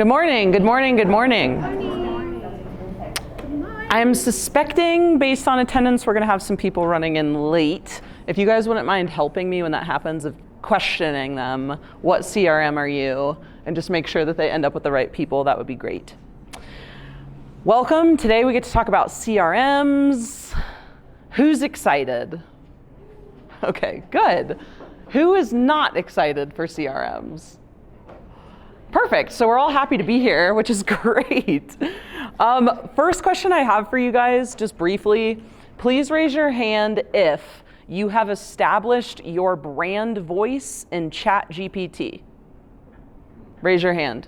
Good morning, good morning, good morning. I'm suspecting, based on attendance, we're going to have some people running in late. If you guys wouldn't mind helping me when that happens, of questioning them, what CRM are you? And just make sure that they end up with the right people, that would be great. Welcome. Today we get to talk about CRMs. Who's excited? Okay, good. Who is not excited for CRMs? Perfect. So we're all happy to be here, which is great. First question I have for you guys, just briefly, please raise your hand if you have established your brand voice in ChatGPT. Raise your hand.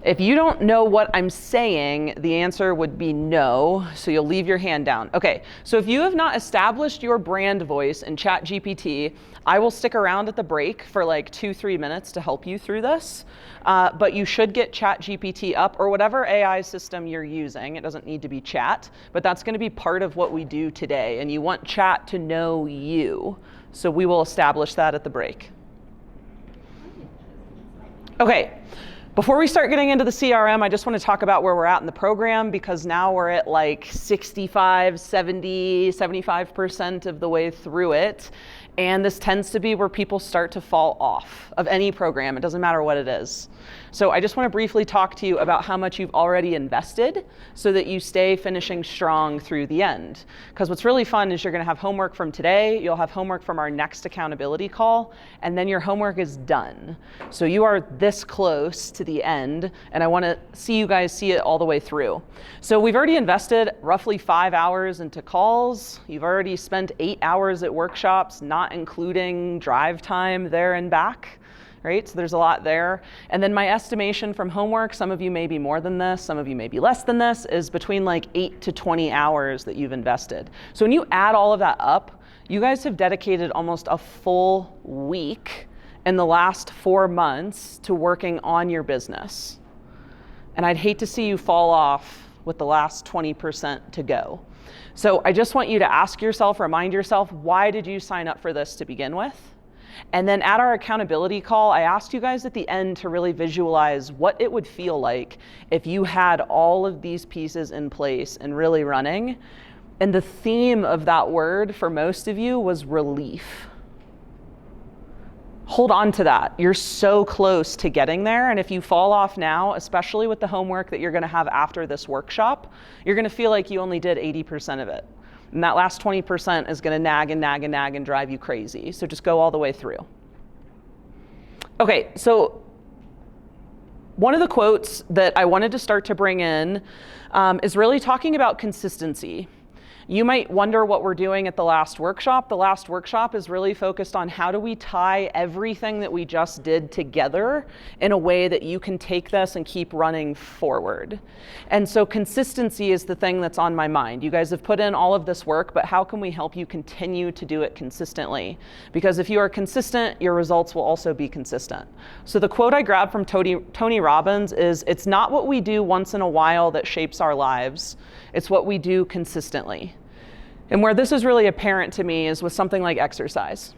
If you don't know what I'm saying, the answer would be no, so you'll leave your hand down. Okay, so if you have not established your brand voice in ChatGPT, I will stick around at the break for like 2-3 minutes to help you through this, but you should get ChatGPT up, or whatever AI system you're using. It doesn't need to be chat, but that's gonna be part of what we do today, and you want chat to know you, so we will establish that at the break. Okay. Before we start getting into the CRM, I just want to talk about where we're at in the program, because now we're at like 65, 70, 75% of the way through it. And this tends to be where people start to fall off of any program. It doesn't matter what it is. So I just want to briefly talk to you about how much you've already invested so that you stay finishing strong through the end. Because what's really fun is you're going to have homework from today, you'll have homework from our next accountability call, and then your homework is done. So you are this close to the end, and I want to see you guys see it all the way through. So we've already invested roughly 5 hours into calls. You've already spent 8 hours at workshops, not including drive time there and back. Right? So there's a lot there. And then my estimation from homework, some of you may be more than this, some of you may be less than this, is between like 8 to 20 hours that you've invested. So when you add all of that up, you guys have dedicated almost a full week in the last 4 months to working on your business. And I'd hate to see you fall off with the last 20% to go. So I just want you to ask yourself, remind yourself, why did you sign up for this to begin with? And then at our accountability call, I asked you guys at the end to really visualize what it would feel like if you had all of these pieces in place and really running. And the theme of that word for most of you was relief. Hold on to that. You're so close to getting there. And if you fall off now, especially with the homework that you're going to have after this workshop, you're going to feel like you only did 80% of it. And that last 20% is going to nag and nag and nag and drive you crazy. So just go all the way through. Okay, so one of the quotes that I wanted to start to bring in is really talking about consistency. You might wonder what we're doing at the last workshop. The last workshop is really focused on how do we tie everything that we just did together in a way that you can take this and keep running forward. And so consistency is the thing that's on my mind. You guys have put in all of this work, but how can we help you continue to do it consistently? Because if you are consistent, your results will also be consistent. So the quote I grabbed from Tony Robbins is, "It's not what we do once in a while that shapes our lives. It's what we do consistently." And where this is really apparent to me is with something like exercise,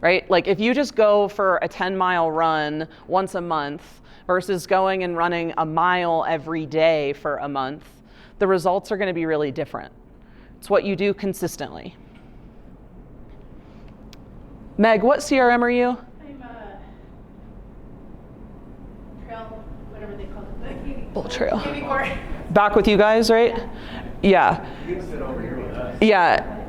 right? Like if you just go for a 10-mile run once a month versus going and running a mile every day for a month, the results are going to be really different. It's what you do consistently. Meg, what CRM are you? I'm trail, whatever they call it. Bull Trail. Maybe Back with you guys, right? Yeah. Yeah.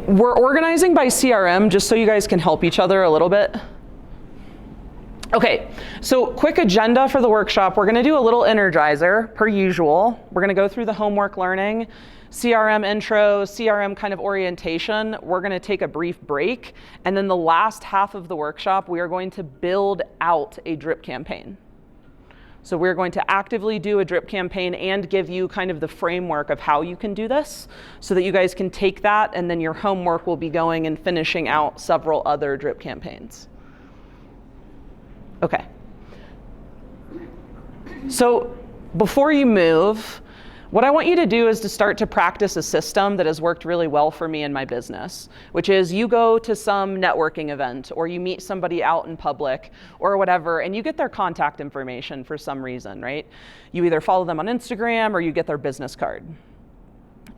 We're organizing by CRM just so you guys can help each other a little bit. Okay, so quick agenda for the workshop. We're gonna do a little energizer per usual. We're gonna go through the homework learning, CRM intro, CRM kind of orientation. We're gonna take a brief break. And then the last half of the workshop, we are going to build out a drip campaign. So we're going to actively do a drip campaign and give you kind of the framework of how you can do this so that you guys can take that, and then your homework will be going and finishing out several other drip campaigns. Okay. So before you move, What I want you to do is to start to practice a system that has worked really well for me in my business, which is you go to some networking event or you meet somebody out in public or whatever, and you get their contact information for some reason, right? You either follow them on Instagram or you get their business card.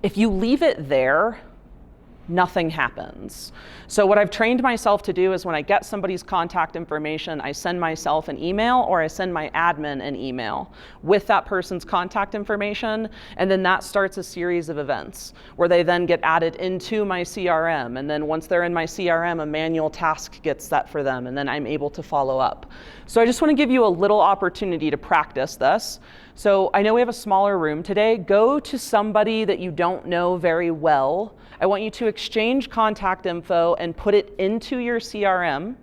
If you leave it there, nothing happens. So what I've trained myself to do is when I get somebody's contact information, I send myself an email or I send my admin an email with that person's contact information, and then that starts a series of events where they then get added into my CRM, and then once they're in my CRM, a manual task gets set for them, and then I'm able to follow up. So I just want to give you a little opportunity to practice this. So I know we have a smaller room today. Go to somebody that you don't know very well. I want you to exchange contact info and put it into your CRM.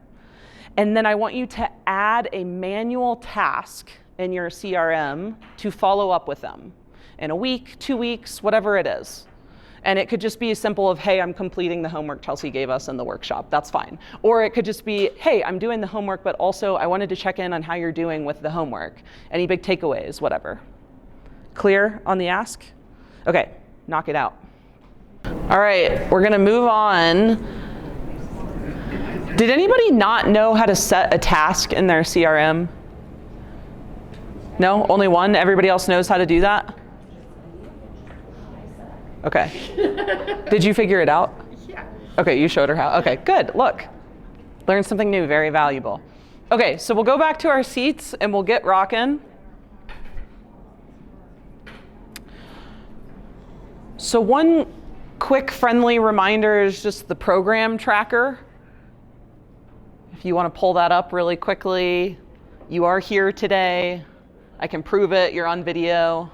And then I want you to add a manual task in your CRM to follow up with them in a week, 2 weeks, whatever it is. And it could just be as simple of, hey, I'm completing the homework Chelsea gave us in the workshop. That's fine. Or it could just be, hey, I'm doing the homework, but also I wanted to check in on how you're doing with the homework. Any big takeaways, whatever. Clear on the ask? Okay, knock it out. All right, we're gonna move on. Did anybody not know how to set a task in their CRM? No, only one? Everybody else knows how to do that? Okay. Did you figure it out? Yeah. Okay, you showed her how. Okay, good, look. Learned something new, very valuable. Okay, so we'll go back to our seats and we'll get rocking. So one quick friendly reminder is just the program tracker. If you want to pull that up really quickly, you are here today. I can prove it, you're on video.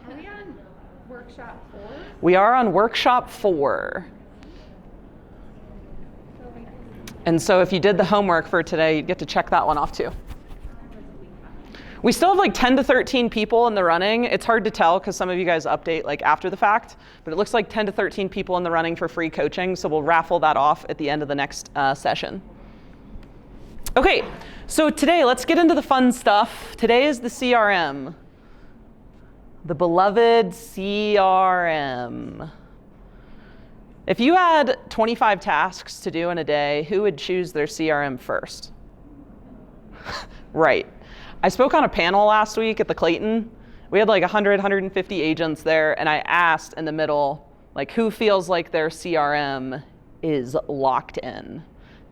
Are we on workshop 4? We are on workshop 4. And so if you did the homework for today, you'd get to check that one off too. We still have like 10 to 13 people in the running. It's hard to tell because some of you guys update like after the fact, but it looks like 10 to 13 people in the running for free coaching. So we'll raffle that off at the end of the next session. Okay, so today let's get into the fun stuff. Today is the CRM. The beloved CRM. If you had 25 tasks to do in a day, who would choose their CRM first? Right. I spoke on a panel last week at the Clayton. We had like 100, 150 agents there, and I asked in the middle, like, who feels like their CRM is locked in?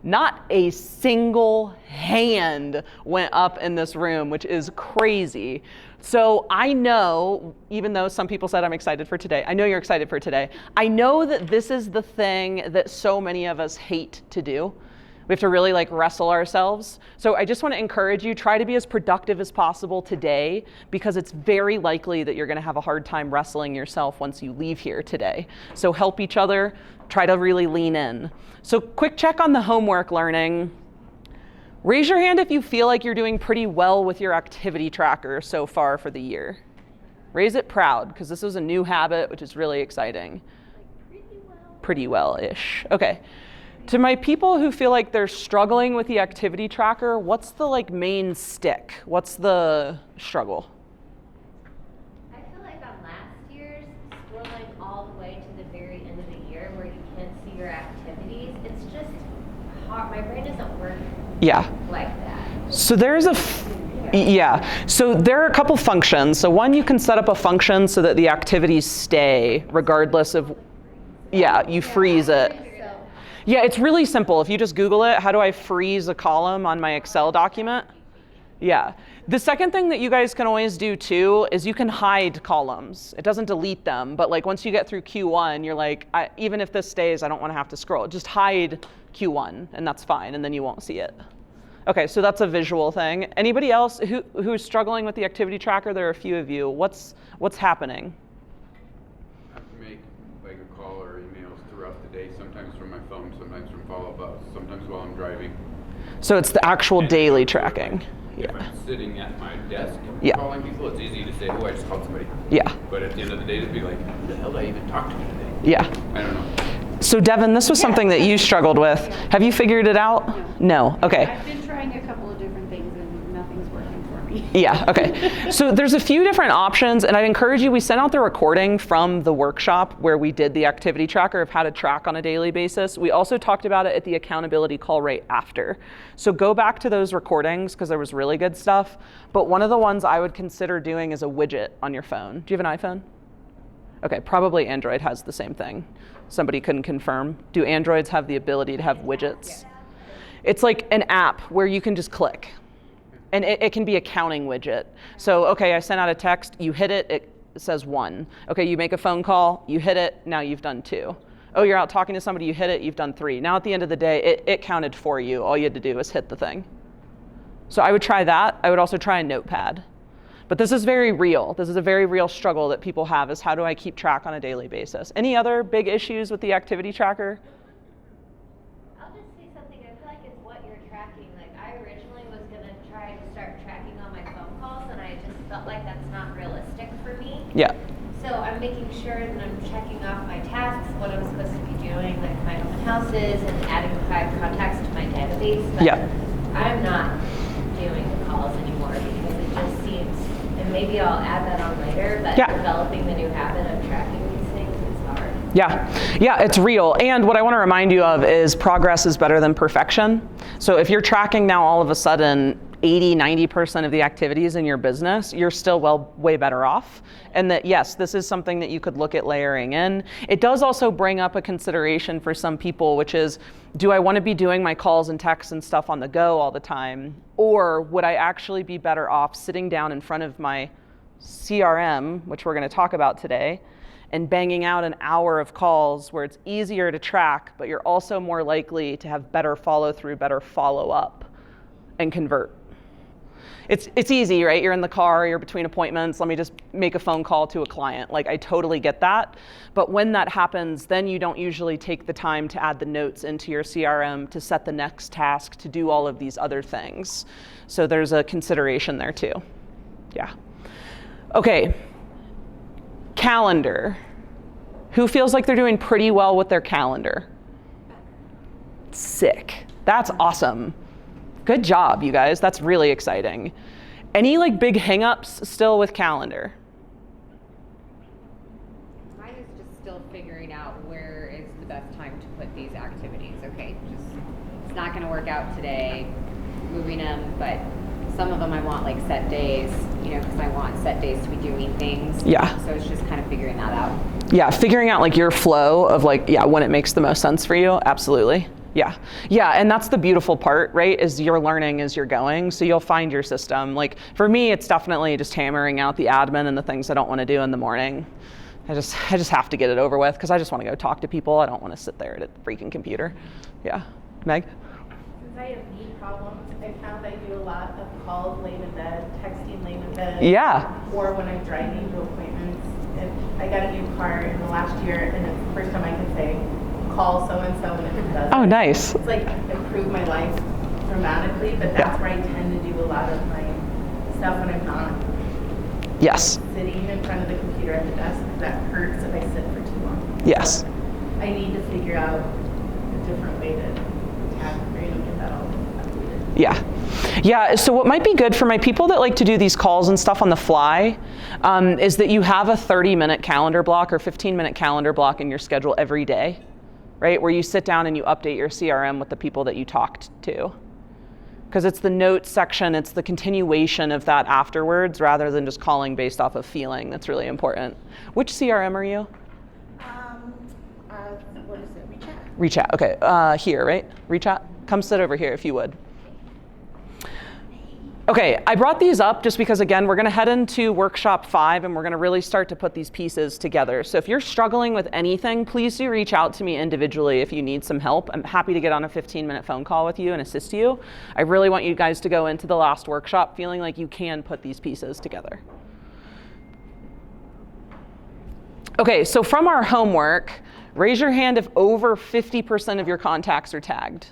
Not a single hand went up in this room, which is crazy. So I know, even though some people said I'm excited for today, I know you're excited for today. I know that this is the thing that so many of us hate to do. We have to really like wrestle ourselves. So I just want to encourage you, try to be as productive as possible today, because it's very likely that you're going to have a hard time wrestling yourself once you leave here today. So help each other, try to really lean in. So quick check on the homework learning. Raise your hand if you feel like you're doing pretty well with your activity tracker so far for the year. Raise it proud, because this is a new habit, which is really exciting. Pretty well-ish. Okay. To my people who feel like they're struggling with the activity tracker, what's the like main stick? What's the struggle? I feel like on last year's, scrolling all the way to the very end of the year where you can't see your activities, it's just hard. My brain doesn't work like that. So there's so there are a couple functions. So one, you can set up a function so that the activities stay regardless of, you freeze it. Yeah, it's really simple. If you just Google it, how do I freeze a column on my Excel document? Yeah. The second thing that you guys can always do too is you can hide columns. It doesn't delete them, but like once you get through Q1, you're like, even if this stays, I don't want to have to scroll. Just hide Q1 and that's fine, and then you won't see it. Okay, so that's a visual thing. Anybody else who's struggling with the activity tracker? There are a few of you. What's happening? I have to make like a call or emails throughout the day, sometimes from my phone, sometimes from follow-up, sometimes while I'm driving. So it's the actual daily tracking. If I'm sitting at my desk Yeah. calling people, it's easy to say, oh, I just called somebody. Yeah. But at the end of the day, to be like, who the hell did I even talk to today? Yeah. I don't know. So Devin, this was something that you struggled with. Have you figured it out? No. Okay. I've been trying a couple of different things and nothing's working for me. me. Yeah, okay. So there's a few different options, and I'd encourage you, we sent out the recording from the workshop where we did the activity tracker of how to track on a daily basis. We also talked about it at the accountability call right after. So go back to those recordings because there was really good stuff. But one of the ones I would consider doing is a widget on your phone. Do you have an iPhone? Okay, probably Android has the same thing. Somebody couldn't confirm. Do Androids have the ability to have widgets? It's like an app where you can just click. And it can be a counting widget. So, okay, I sent out a text, you hit it, it says 1. Okay, you make a phone call, you hit it, now you've done 2. Oh, you're out talking to somebody, you hit it, you've done 3. Now at the end of the day, it counted for you. All you had to do was hit the thing. So I would try that. I would also try a notepad. But this is very real. This is a very real struggle that people have is how do I keep track on a daily basis? Any other big issues with the activity tracker? I'll just say something. I feel like it's what you're tracking. Like I originally was gonna try to start tracking all my phone calls, and I just felt like that's not realistic for me. Yeah. So I'm making sure that I'm checking off my tasks, what I'm supposed to be doing, like my open houses, and adding 5 contacts to my database. But Yeah. I'm not doing the calls anymore because it just seems, and maybe I'll add that on later, but Yeah. developing the new habit of tracking these things is hard. Yeah, it's real. And what I want to remind you of is progress is better than perfection. So if you're tracking now all of a sudden 80, 90% of the activities in your business, you're still way better off. And that, yes, this is something that you could look at layering in. It does also bring up a consideration for some people, which is, do I want to be doing my calls and texts and stuff on the go all the time? Or would I actually be better off sitting down in front of my CRM, which we're going to talk about today, and banging out an hour of calls where it's easier to track, but you're also more likely to have better follow through, better follow up, and convert. It's easy, right? You're in the car, you're between appointments, let me just make a phone call to a client. Like, I totally get that. But when that happens, then you don't usually take the time to add the notes into your CRM, to set the next task, to do all of these other things. So there's a consideration there too. Yeah. Okay. Calendar. Who feels like they're doing pretty well with their calendar? Sick. That's awesome. Good job, you guys. That's really exciting. Any like big hangups still with calendar? Mine is just still figuring out where is the best time to put these activities. Okay, it's not going to work out today, moving them, but some of them I want like set days, because I want set days to be doing things. Yeah. So it's just kind of figuring that out. Yeah, figuring out like your flow of like, when it makes the most sense for you. Absolutely. Yeah, and that's the beautiful part, right, is you're learning as you're going, so you'll find your system. Like, for me, it's definitely just hammering out the admin and the things I don't want to do in the morning. I just have to get it over with, because I just want to go talk to people. I don't want to sit there at a freaking computer. Yeah. Meg? Since I have knee problems, I found I do a lot of calls late in bed, texting late in bed. Yeah. Or when I'm driving to appointments. If I got a new car in the last year, and it's the first time I can say, call so-and-so, and it does. Oh, nice. It's like improved my life dramatically, but that's where I tend to do a lot of my stuff when I'm not Yes. sitting in front of the computer at the desk. That hurts if I sit for too long. Yes. So I need to figure out a different way to get that all updated. Yeah, so what might be good for my people that like to do these calls and stuff on the fly is that you have a 30-minute calendar block or 15-minute calendar block in your schedule every day, right? Where you sit down and you update your CRM with the people that you talked to. Because it's the notes section, it's the continuation of that afterwards rather than just calling based off of feeling. That's really important. Which CRM are you? What is it? WeChat? WeChat, okay, here, right? WeChat, come sit over here if you would. Okay, I brought these up just because, again, we're going to head into workshop 5 and we're going to really start to put these pieces together. So if you're struggling with anything, please do reach out to me individually if you need some help. I'm happy to get on a 15-minute phone call with you and assist you. I really want you guys to go into the last workshop feeling like you can put these pieces together. Okay, so from our homework, raise your hand if over 50% of your contacts are tagged.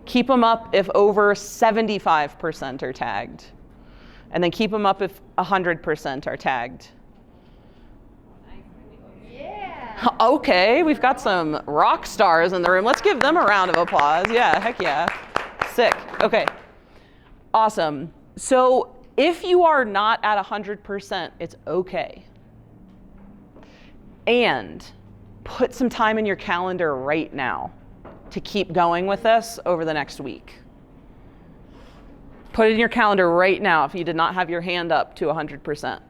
Keep them up if over 75% are tagged. And then keep them up if 100% are tagged. Yeah. Okay, we've got some rock stars in the room. Let's give them a round of applause. Yeah, heck yeah. Sick. Okay. Awesome. So if you are not at 100%, it's okay. And put some time in your calendar right now to keep going with this over the next week. Put it in your calendar right now if you did not have your hand up to 100%.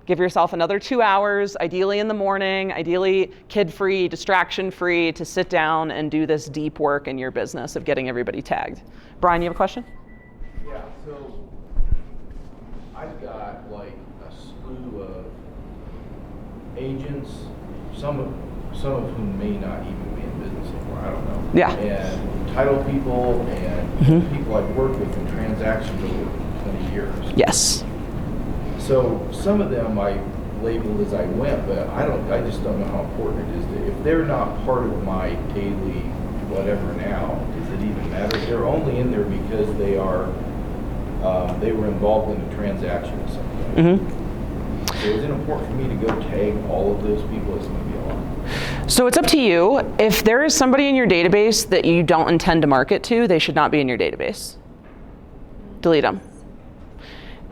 Give yourself another 2 hours, ideally in the morning, ideally kid-free, distraction-free, to sit down and do this deep work in your business of getting everybody tagged. Brian, you have a question? Yeah, so I've got like a slew of agents, some of whom may not even be in business anymore, I don't know. Yeah. And title people and people I've worked with in transactions over 20 years. Yes. So some of them I labeled as I went, but I just don't know how important it is that if they're not part of my daily whatever now, does it even matter? They're only in there because they were involved in a transaction or something. So is it important for me to go tag all of those people? It's going to be a lot. So it's up to you. If there is somebody in your database that you don't intend to market to, they should not be in your database. Delete them.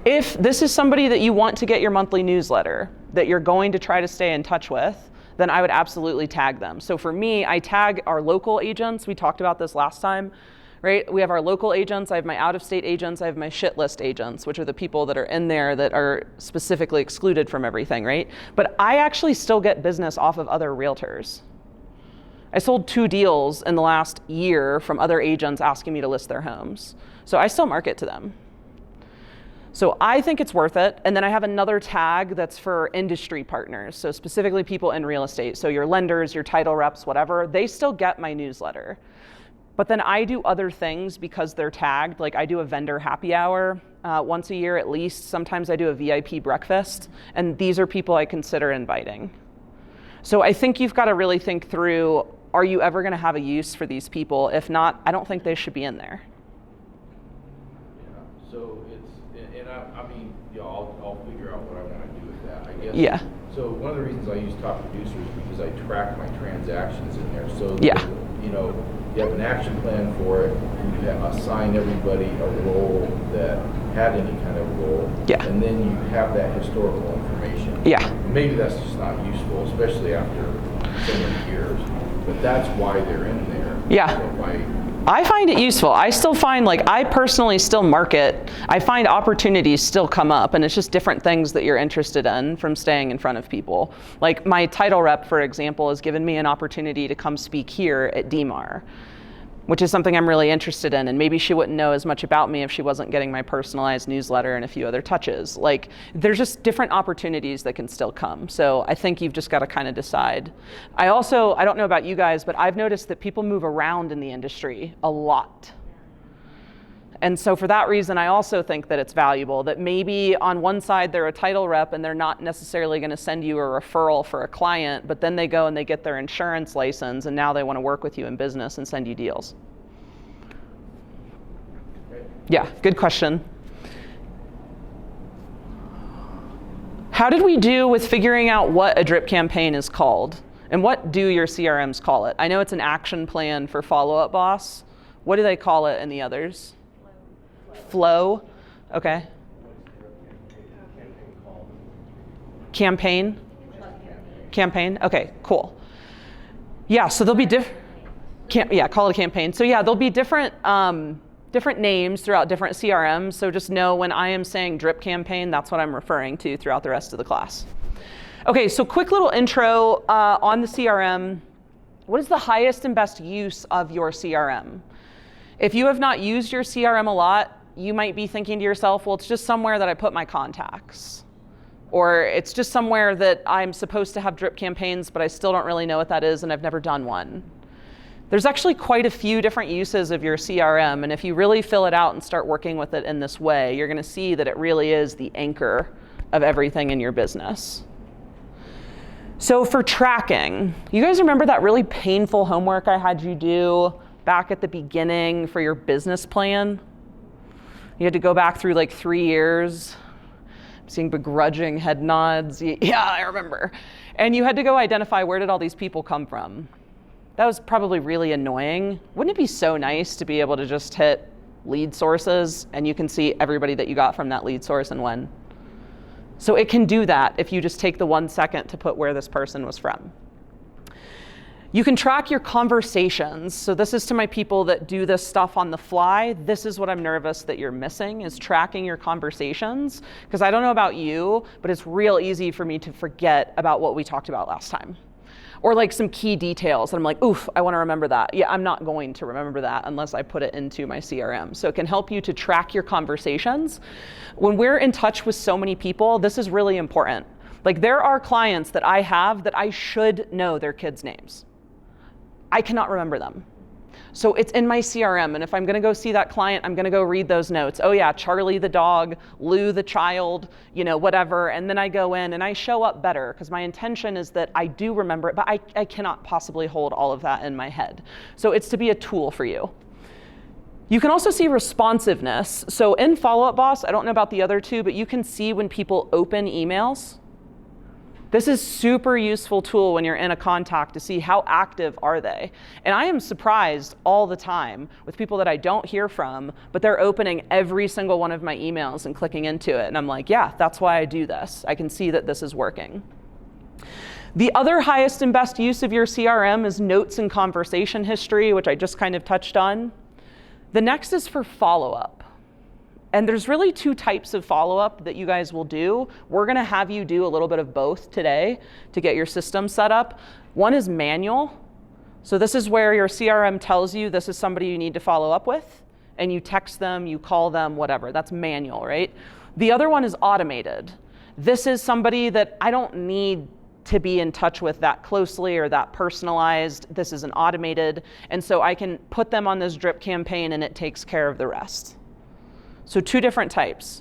If this is somebody that you want to get your monthly newsletter, that you're going to try to stay in touch with, then I would absolutely tag them. So for me, I tag our local agents. We talked about this last time, right? We have our local agents, I have my out-of-state agents, I have my shit list agents, which are the people that are in there that are specifically excluded from everything, right? But I actually still get business off of other realtors. I sold 2 deals in the last year from other agents asking me to list their homes. So I still market to them. So I think it's worth it. And then I have another tag that's for industry partners. So specifically people in real estate. So your lenders, your title reps, whatever, they still get my newsletter. But then I do other things because they're tagged. Like I do a vendor happy hour once a year at least. Sometimes I do a VIP breakfast. And these are people I consider inviting. So I think you've got to really think through, are you ever going to have a use for these people? If not, I don't think they should be in there. Yeah. So I'll figure out what I want to do with that, I guess. Yeah. So one of the reasons I use Top Producer is because I track my transactions in there. So Yeah. You have an action plan for it. You assign everybody a role that had any kind of role. Yeah. And then you have that historical information. Yeah. Maybe that's just not useful, especially after so many years. But that's why they're in there. Yeah. So I find it useful. I still find, I personally still market. I find opportunities still come up, and it's just different things that you're interested in from staying in front of people. Like my title rep, for example, has given me an opportunity to come speak here at DMAR, which is something I'm really interested in. And maybe she wouldn't know as much about me if she wasn't getting my personalized newsletter and a few other touches. There's just different opportunities that can still come. So I think you've just got to kind of decide. I don't know about you guys, but I've noticed that people move around in the industry a lot. And so for that reason, I also think that it's valuable that maybe on one side they're a title rep and they're not necessarily going to send you a referral for a client, but then they go and they get their insurance license and now they want to work with you in business and send you deals. Yeah, good question. How did we do with figuring out what a drip campaign is called? And what do your CRMs call it? I know it's an action plan for Follow Up Boss. What do they call it in the others? Flow. Okay. Campaign? Campaign? Okay, cool. Yeah, so there'll be call it a campaign. So yeah, there'll be different names throughout different CRMs. So just know when I am saying drip campaign, that's what I'm referring to throughout the rest of the class. Okay, so quick little intro on the CRM. What is the highest and best use of your CRM? If you have not used your CRM a lot, you might be thinking to yourself, well, it's just somewhere that I put my contacts. Or it's just somewhere that I'm supposed to have drip campaigns, but I still don't really know what that is and I've never done one. There's actually quite a few different uses of your CRM, and if you really fill it out and start working with it in this way, you're gonna see that it really is the anchor of everything in your business. So for tracking, you guys remember that really painful homework I had you do back at the beginning for your business plan? You had to go back through 3 years. I'm seeing begrudging head nods. Yeah, I remember. And you had to go identify, where did all these people come from? That was probably really annoying. Wouldn't it be so nice to be able to just hit lead sources, and you can see everybody that you got from that lead source and when. So it can do that if you just take the 1 second to put where this person was from. You can track your conversations. So this is to my people that do this stuff on the fly. This is what I'm nervous that you're missing, is tracking your conversations. Because I don't know about you, but it's real easy for me to forget about what we talked about last time. Or like some key details, and I'm like, oof, I want to remember that. Yeah, I'm not going to remember that unless I put it into my CRM. So it can help you to track your conversations. When we're in touch with so many people, this is really important. Like, there are clients that I have that I should know their kids' names. I cannot remember them. So it's in my CRM, and if I'm gonna go see that client, I'm gonna go read those notes. Oh yeah, Charlie the dog, Lou the child, you know, whatever. And then I go in and I show up better, because my intention is that I do remember it, but I cannot possibly hold all of that in my head. So it's to be a tool for you. You can also see responsiveness. So in Follow Up Boss, I don't know about the other two, but you can see when people open emails. This is super useful tool when you're in a contact to see how active are they. And I am surprised all the time with people that I don't hear from, but they're opening every single one of my emails and clicking into it. And I'm like, yeah, that's why I do this. I can see that this is working. The other highest and best use of your CRM is notes and conversation history, which I just kind of touched on. The next is for follow-up. And there's really two types of follow-up that you guys will do. We're gonna have you do a little bit of both today to get your system set up. One is manual. So this is where your CRM tells you this is somebody you need to follow up with, and you text them, you call them, whatever. That's manual, right? The other one is automated. This is somebody that I don't need to be in touch with that closely or that personalized. This is an automated, and so I can put them on this drip campaign and it takes care of the rest. So two different types.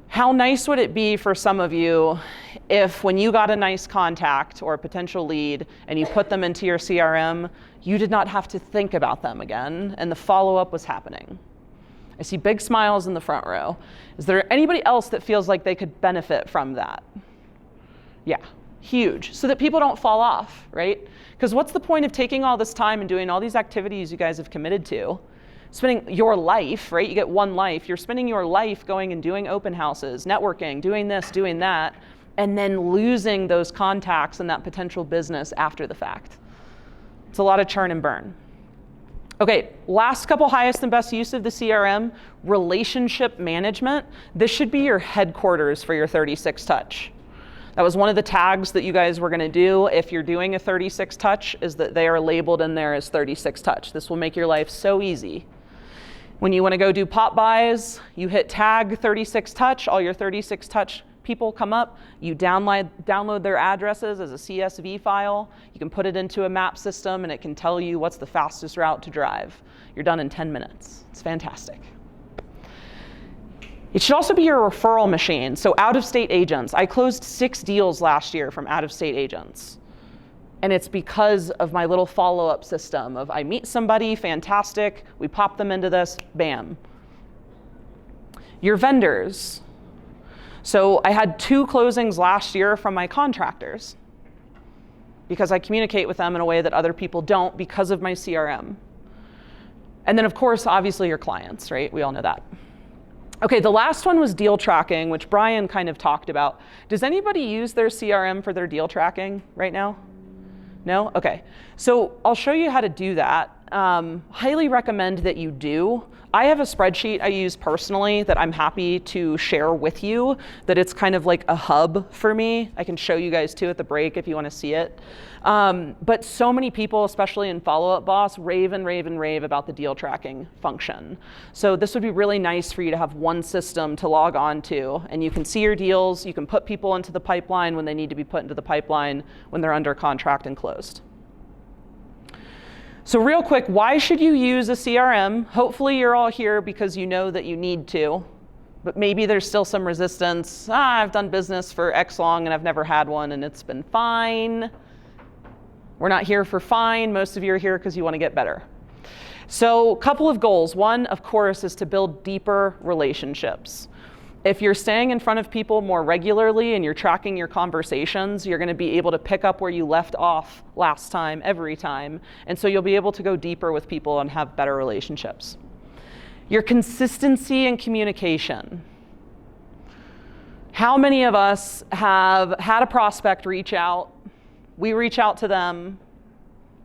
How nice would it be for some of you if when you got a nice contact or a potential lead and you put them into your CRM, you did not have to think about them again and the follow-up was happening? I see big smiles in the front row. Is there anybody else that feels like they could benefit from that? Yeah, huge. So that people don't fall off, right? Because what's the point of taking all this time and doing all these activities you guys have committed to? Spending your life, right? You get one life. You're spending your life going and doing open houses, networking, doing this, doing that, and then losing those contacts and that potential business after the fact. It's a lot of churn and burn. Okay, last couple highest and best use of the CRM, relationship management. This should be your headquarters for your 36 touch. That was one of the tags that you guys were gonna do if you're doing a 36 touch, is that they are labeled in there as 36 touch. This will make your life so easy. When you wanna go do pop buys, you hit tag 36 touch, all your 36 touch people come up, you download their addresses as a CSV file, you can put it into a map system and it can tell you what's the fastest route to drive. You're done in 10 minutes. It's fantastic. It should also be your referral machine. So out-of-state agents. I closed 6 deals last year from out-of-state agents. And it's because of my little follow-up system of I meet somebody, fantastic, we pop them into this, bam. Your vendors. So I had 2 closings last year from my contractors because I communicate with them in a way that other people don't because of my CRM. And then of course, obviously your clients, right? We all know that. Okay, the last one was deal tracking, which Brian kind of talked about. Does anybody use their CRM for their deal tracking right now? No? Okay. So I'll show you how to do that. Highly recommend that you do. I have a spreadsheet I use personally that I'm happy to share with you, that it's kind of like a hub for me. I can show you guys too at the break if you want to see it. But so many people, especially in Follow Up Boss, rave and rave and rave about the deal tracking function. So this would be really nice for you to have one system to log on to, and you can see your deals, you can put people into the pipeline when they need to be put into the pipeline when they're under contract and closed. So real quick, why should you use a CRM? Hopefully you're all here because you know that you need to, but maybe there's still some resistance. I've done business for X long and I've never had one and it's been fine. We're not here for fine. Most of you are here because you want to get better. So a couple of goals. One, of course, is to build deeper relationships. If you're staying in front of people more regularly and you're tracking your conversations, you're going to be able to pick up where you left off last time, every time. And so you'll be able to go deeper with people and have better relationships. Your consistency in communication. How many of us have had a prospect reach out, we reach out to them,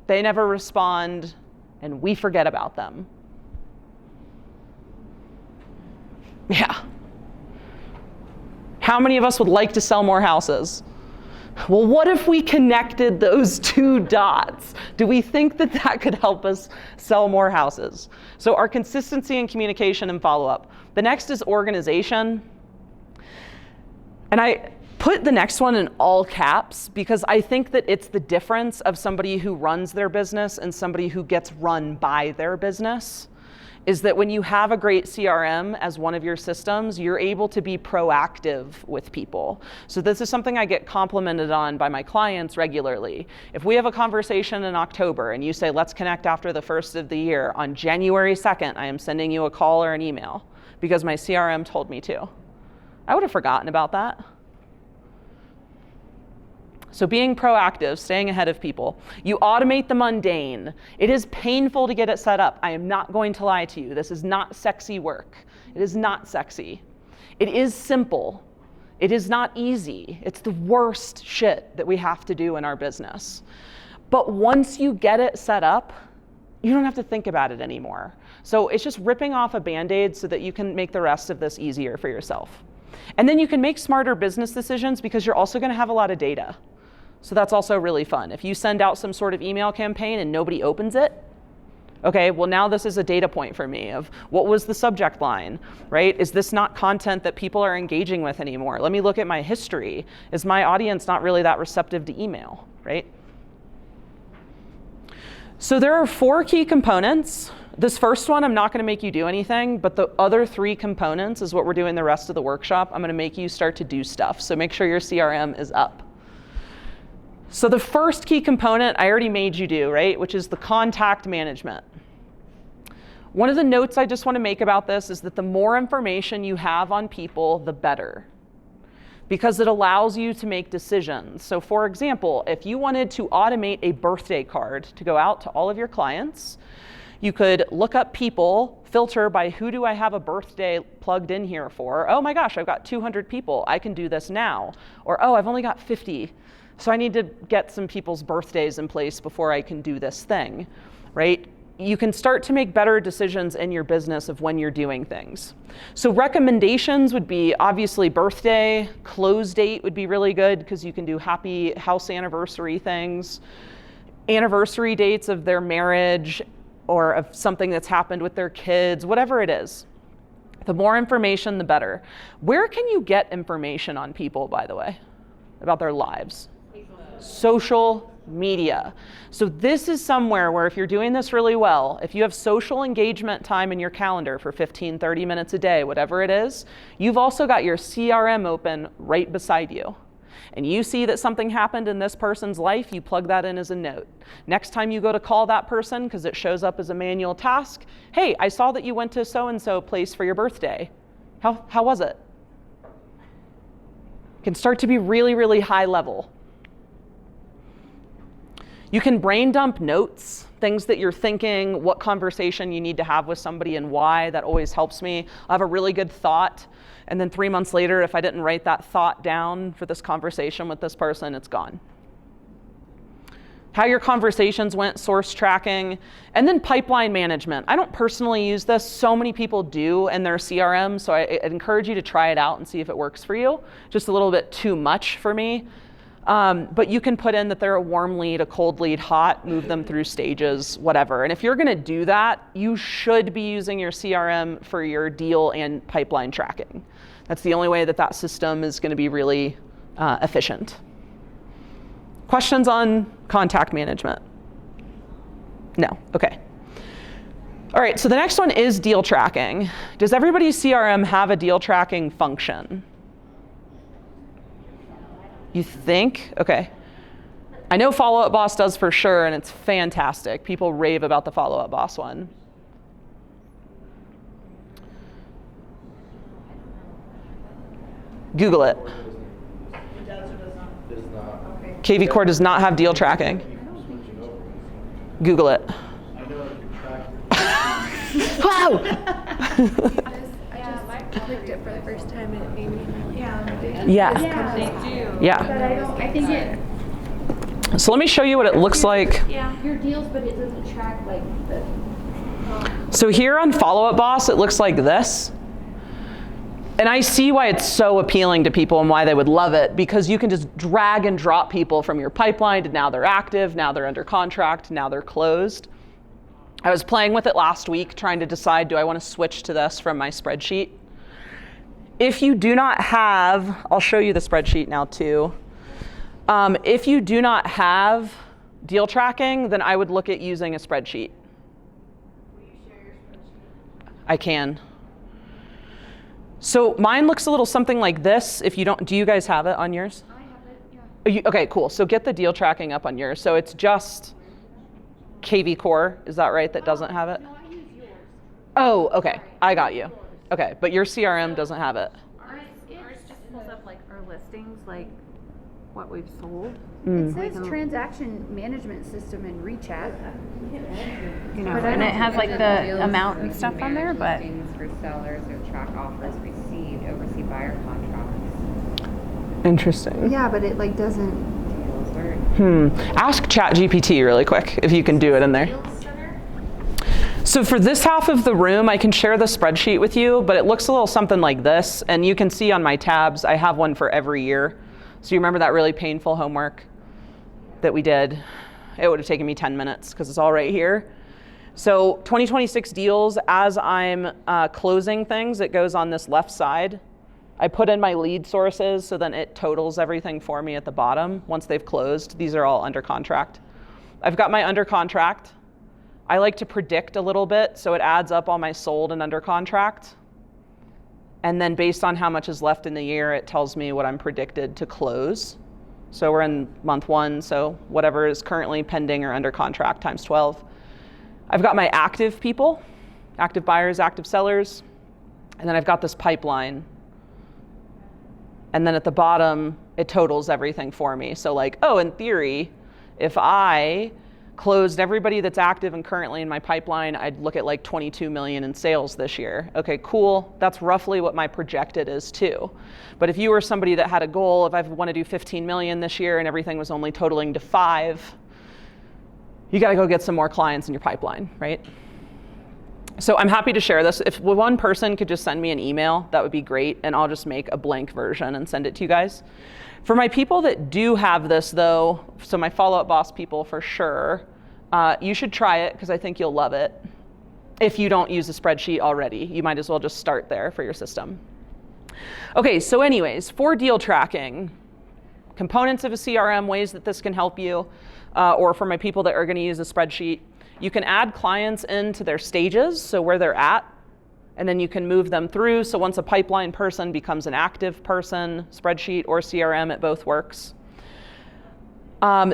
they never respond, and we forget about them? Yeah. How many of us would like to sell more houses? Well, what if we connected those two dots? Do we think that that could help us sell more houses? So our consistency in communication and follow-up. The next is organization. And I put the next one in all caps because I think that it's the difference of somebody who runs their business and somebody who gets run by their business. Is that when you have a great CRM as one of your systems, you're able to be proactive with people. So this is something I get complimented on by my clients regularly. If we have a conversation in October and you say, let's connect after the first of the year, on January 2nd, I am sending you a call or an email because my CRM told me to. I would have forgotten about that. So being proactive, staying ahead of people. You automate the mundane. It is painful to get it set up. I am not going to lie to you. This is not sexy work. It is not sexy. It is simple. It is not easy. It's the worst shit that we have to do in our business. But once you get it set up, you don't have to think about it anymore. So it's just ripping off a Band-Aid so that you can make the rest of this easier for yourself. And then you can make smarter business decisions because you're also going to have a lot of data. So that's also really fun. If you send out some sort of email campaign and nobody opens it, okay, well now this is a data point for me of what was the subject line, right? Is this not content that people are engaging with anymore? Let me look at my history. Is my audience not really that receptive to email, right? So there are 4 key components. This first one, I'm not going to make you do anything, but the other 3 components is what we're doing the rest of the workshop. I'm going to make you start to do stuff. So make sure your CRM is up. So the first key component I already made you do, right, which is the contact management. One of the notes I just want to make about this is that the more information you have on people, the better, because it allows you to make decisions. So for example, if you wanted to automate a birthday card to go out to all of your clients, you could look up people, filter by who do I have a birthday plugged in here for? Oh my gosh, I've got 200 people. I can do this now. Or, oh, I've only got 50. So I need to get some people's birthdays in place before I can do this thing, right? You can start to make better decisions in your business of when you're doing things. So recommendations would be obviously birthday, close date would be really good because you can do happy house anniversary things, anniversary dates of their marriage or of something that's happened with their kids, whatever it is. The more information, the better. Where can you get information on people, by the way, about their lives? Social media. So this is somewhere where if you're doing this really well, if you have social engagement time in your calendar for 15, 30 minutes a day, whatever it is, you've also got your CRM open right beside you. And you see that something happened in this person's life, you plug that in as a note. Next time you go to call that person, because it shows up as a manual task, hey, I saw that you went to so-and-so place for your birthday. How was it? It can start to be really, really high level. You can brain dump notes, things that you're thinking, what conversation you need to have with somebody and why. That always helps me. I have a really good thought, and then 3 months later, if I didn't write that thought down for this conversation with this person, it's gone. How your conversations went, source tracking, and then pipeline management. I don't personally use this. So many people do in their CRM, so I'd encourage you to try it out and see if it works for you. Just a little bit too much for me. But you can put in that they're a warm lead, a cold lead, hot, move them through stages, whatever. And if you're going to do that, you should be using your CRM for your deal and pipeline tracking. That's the only way that that system is going to be really efficient. Questions on contact management? No, okay. All right, so the next one is deal tracking. Does everybody's CRM have a deal tracking function? You think? Okay. I know Follow Up Boss does for sure, and it's fantastic. People rave about the Follow Up Boss one. Google it. It does or does not? Does not. Okay. KV Core does not have deal tracking. Google it. I know if you track Wow! I just clicked it for the first time and it made me really Yeah. Yeah, they do. Yeah. But I think it, So let me show you what it looks like. your deals, but it doesn't track like the. So here on Follow Up Boss, it looks like this. And I see why it's so appealing to people and why they would love it, because you can just drag and drop people from your pipeline to now they're active, now they're under contract, now they're closed. I was playing with it last week, trying to decide, do I want to switch to this from my spreadsheet? If you do not have, I'll show you the spreadsheet now too. If you do not have deal tracking, then I would look at using a spreadsheet. Will you share your spreadsheet? I can. So mine looks a little something like this. If you don't, do you guys have it on yours? I have it, yeah. Okay, cool. So get the deal tracking up on yours. So it's just KV Core, is that right, that doesn't have it? No, I use yours. Oh, okay. I got you. Okay, but your CRM doesn't have it. Ours just pulls up like our listings, like what we've sold. It says transaction management system in ReChat. You know, But I and don't it has like Deals the amount where and you stuff can on there, manage but listings for sellers or track offers received, oversee buyer contracts. Interesting. yeah, but it like doesn't. Deals where Ask ChatGPT really quick if you can do it in there. Deals Center? So for this half of the room, I can share the spreadsheet with you, but it looks a little something like this. And you can see on my tabs, I have one for every year. So you remember that really painful homework that we did? It would have taken me 10 minutes because it's all right here. So 2026 deals, as I'm closing things, it goes on this left side. I put in my lead sources, so then it totals everything for me at the bottom once they've closed. These are all under contract. I've got my under contract. I like to predict a little bit, so it adds up all my sold and under contract. And then based on how much is left in the year, it tells me what I'm predicted to close. So we're in month 1, so whatever is currently pending or under contract times 12. I've got my active people, active buyers, active sellers, and then I've got this pipeline. And then at the bottom, it totals everything for me. So like, oh, in theory, if I closed everybody that's active and currently in my pipeline, I'd look at like 22 million in sales this year. Okay, cool. That's roughly what my projected is too. But if you were somebody that had a goal, if I want to do 15 million this year and everything was only totaling to 5, you got to go get some more clients in your pipeline, right? So I'm happy to share this. If one person could just send me an email, that would be great. And I'll just make a blank version and send it to you guys. For my people that do have this though, so my follow-up boss people for sure, you should try it because I think you'll love it. If you don't use a spreadsheet already, you might as well just start there for your system. Okay, so anyways, for deal tracking, components of a CRM, ways that this can help you, or for my people that are going to use a spreadsheet, you can add clients into their stages, so where they're at, and then you can move them through. So once a pipeline person becomes an active person, spreadsheet or CRM, it both works.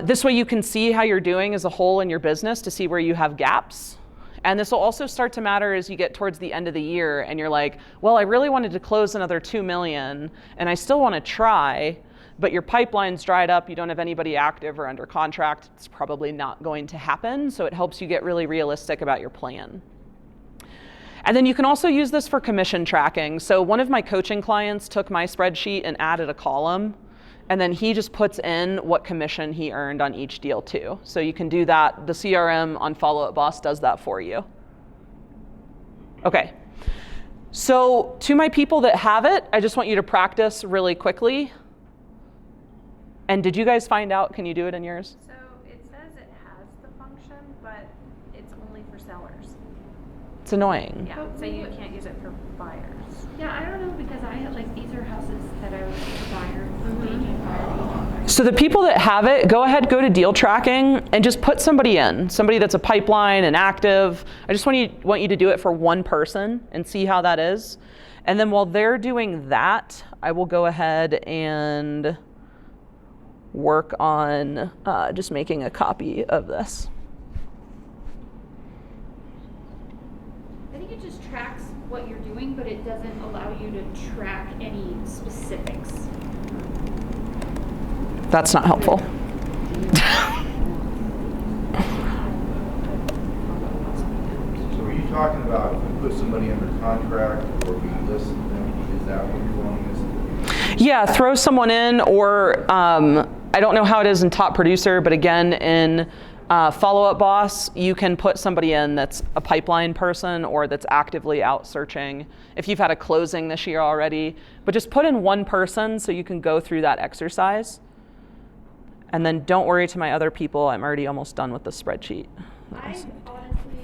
This way you can see how you're doing as a whole in your business to see where you have gaps. And this will also start to matter as you get towards the end of the year and you're like, well, I really wanted to close another 2 million and I still want to try, but your pipeline's dried up, you don't have anybody active or under contract, it's probably not going to happen. So it helps you get really realistic about your plan. And then you can also use this for commission tracking. So one of my coaching clients took my spreadsheet and added a column, and then he just puts in what commission he earned on each deal too. So you can do that. The CRM on Follow Up Boss does that for you. Okay. So to my people that have it, I just want you to practice really quickly. And did you guys find out, can you do it in yours? So it says it has the function, but it's only for sellers. It's annoying. Yeah, so you can't use it for buyers. Yeah, I don't know because I had like these are houses that I was a buyer, agent buyer. So the people that have it, go ahead, go to deal tracking and just put somebody in, somebody that's a pipeline and active. I just want you to do it for one person and see how that is. And then while they're doing that, I will go ahead and work on just making a copy of this. I think it just tracks what you're doing, but it doesn't allow you to track any specifics. That's not helpful. So are you talking about if we somebody under contract or we list them? Is that what you're wanting us to do? Yeah, throw someone in, or I don't know how it is in Top Producer, but again, in Follow Up Boss, you can put somebody in that's a pipeline person or that's actively out searching if you've had a closing this year already. But just put in one person so you can go through that exercise. And then don't worry to my other people, I'm already almost done with the spreadsheet. I honestly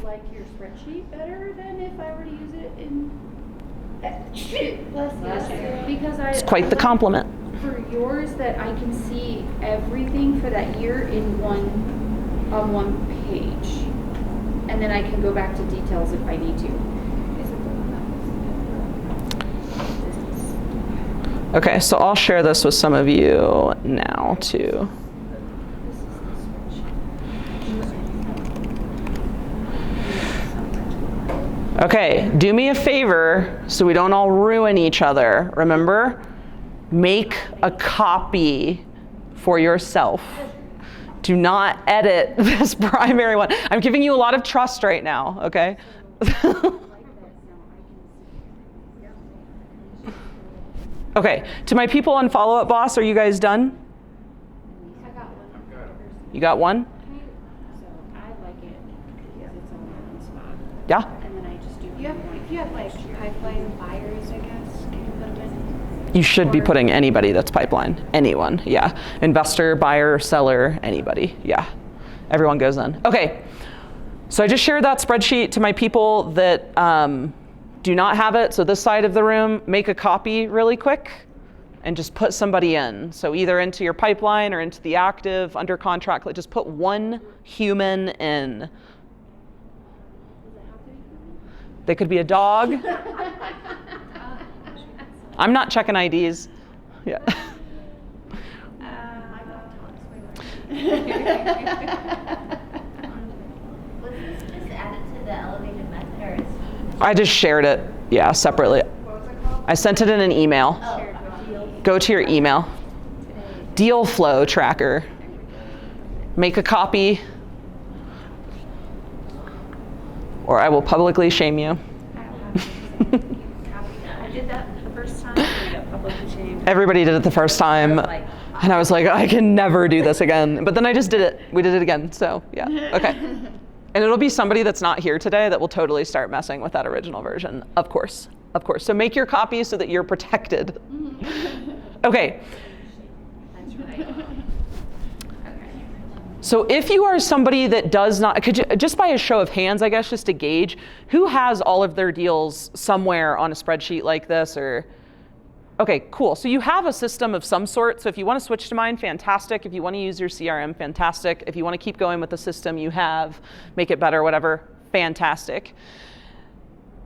like your spreadsheet better than if I were to use it in. Bless you. Because It's quite the compliment. For yours, that I can see everything for that year in on one page, and then I can go back to details if I need to. Okay, so I'll share this with some of you now too. Okay, do me a favor so we don't all ruin each other. Remember, make a copy for yourself. Do not edit this primary one. I'm giving you a lot of trust right now, okay? Okay, to my people on Follow Up Boss, are you guys done? I got one. You got one? So I like it because it's all in one spot, Yeah? and then I just do. You have like pipeline buyers, I guess. Can you put them in? You should be putting anybody that's pipeline. Anyone, yeah. Investor, buyer, seller, anybody, yeah. Everyone goes in. Okay, so I just shared that spreadsheet to my people that do not have it. So this side of the room, make a copy really quick and just put somebody in. So either into your pipeline or into the active, under contract, just put one human in. They could be a dog. I'm not checking IDs. Yeah. Was this just added to the elevated method, or is I just shared it, yeah, separately. What was it called? I sent it in an email. Go to your email. Deal flow tracker. Make a copy, or I will publicly shame you. I did that the first time, and I got publicly shamed. Everybody did it the first time, and I was like, I can never do this again. But then I just did it. We did it again, so yeah, okay. And it'll be somebody that's not here today that will totally start messing with that original version, of course, of course. So make your copy so that you're protected. Okay. That's right. So if you are somebody that does not, could you, just by a show of hands, I guess, just to gauge, who has all of their deals somewhere on a spreadsheet like this, or, okay, cool. So you have a system of some sort. So if you want to switch to mine, fantastic. If you want to use your CRM, fantastic. If you want to keep going with the system you have, make it better, whatever, fantastic.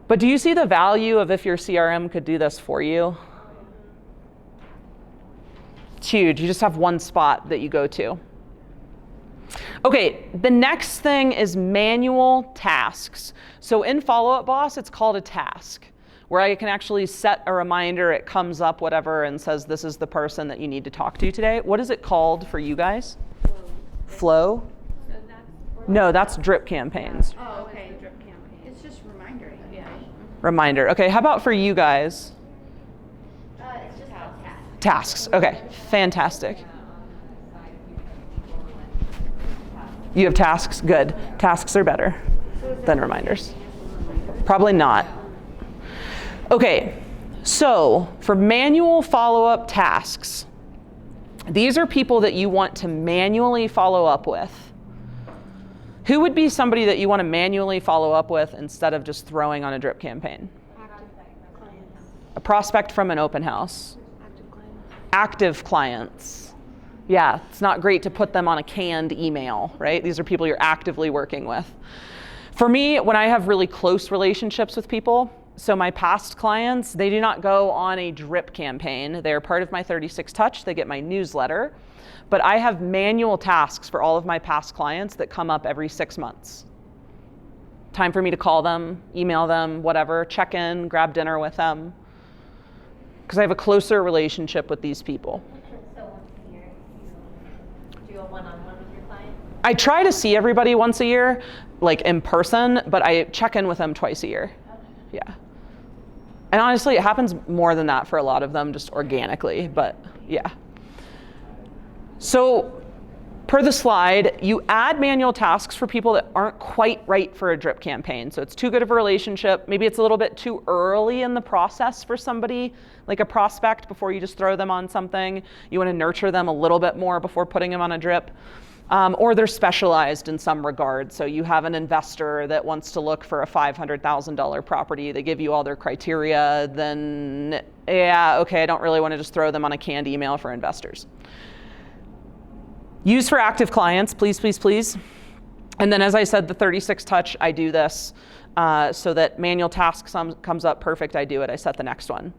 But do you see the value of if your CRM could do this for you? It's huge. You just have one spot that you go to. Okay, the next thing is manual tasks. So in Follow Up Boss, it's called a task, where I can actually set a reminder, it comes up, whatever, and says this is the person that you need to talk to today. What is it called for you guys? Flow? No, that's drip campaigns. Oh, okay. Drip campaign. It's just reminder. Yeah. Reminder. Okay, how about for you guys? it's just called tasks? Tasks. Okay, fantastic. You have tasks? Good. Tasks are better than reminders. Probably not. Okay, so for manual follow-up tasks, these are people that you want to manually follow up with. Who would be somebody that you want to manually follow up with instead of just throwing on a drip campaign? A prospect from an open house. Active clients. Yeah, it's not great to put them on a canned email, right? These are people you're actively working with. For me, when I have really close relationships with people, so my past clients, they do not go on a drip campaign. They're part of my 36 Touch. They get my newsletter. But I have manual tasks for all of my past clients that come up every 6 months. Time for me to call them, email them, whatever, check in, grab dinner with them. Because I have a closer relationship with these people. So once a year, you do a one-on-one with your client? I try to see everybody once a year, like in person, but I check in with them twice a year. Okay. Yeah. And honestly, it happens more than that for a lot of them, just organically, but yeah. So per the slide, you add manual tasks for people that aren't quite right for a drip campaign. So it's too good of a relationship. Maybe it's a little bit too early in the process for somebody, like a prospect, before you just throw them on something. You want to nurture them a little bit more before putting them on a drip. Or they're specialized in some regard. So you have an investor that wants to look for a $500,000 property. They give you all their criteria. Then, yeah, okay, I don't really want to just throw them on a canned email for investors. Use for active clients, please, please, please. And then, as I said, the 36 touch, I do this so that manual task comes up, perfect, I do it, I set the next one.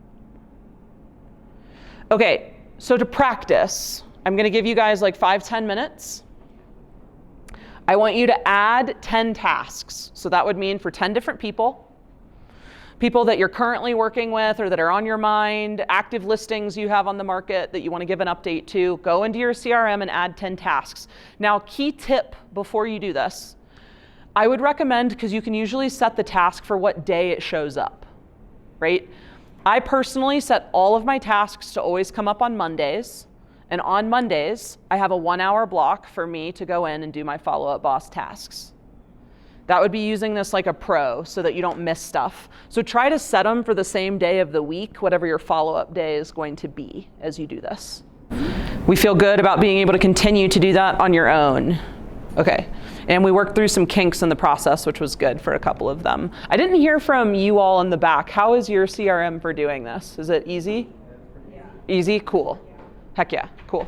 Okay, so to practice, I'm gonna give you guys like 5-10 minutes. I want you to add 10 tasks. So that would mean for 10 different people that you're currently working with or that are on your mind, active listings you have on the market that you want to give an update to, go into your CRM and add 10 tasks. Now, key tip before you do this, I would recommend, because you can usually set the task for what day it shows up, right? I personally set all of my tasks to always come up on Mondays. And on Mondays, I have a 1-hour block for me to go in and do my Follow Up Boss tasks. That would be using this like a pro so that you don't miss stuff. So try to set them for the same day of the week, whatever your follow-up day is going to be as you do this. We feel good about being able to continue to do that on your own. Okay, and we worked through some kinks in the process, which was good for a couple of them. I didn't hear from you all in the back. How is your CRM for doing this? Is it easy? Yeah. Easy? Cool. Heck yeah, cool.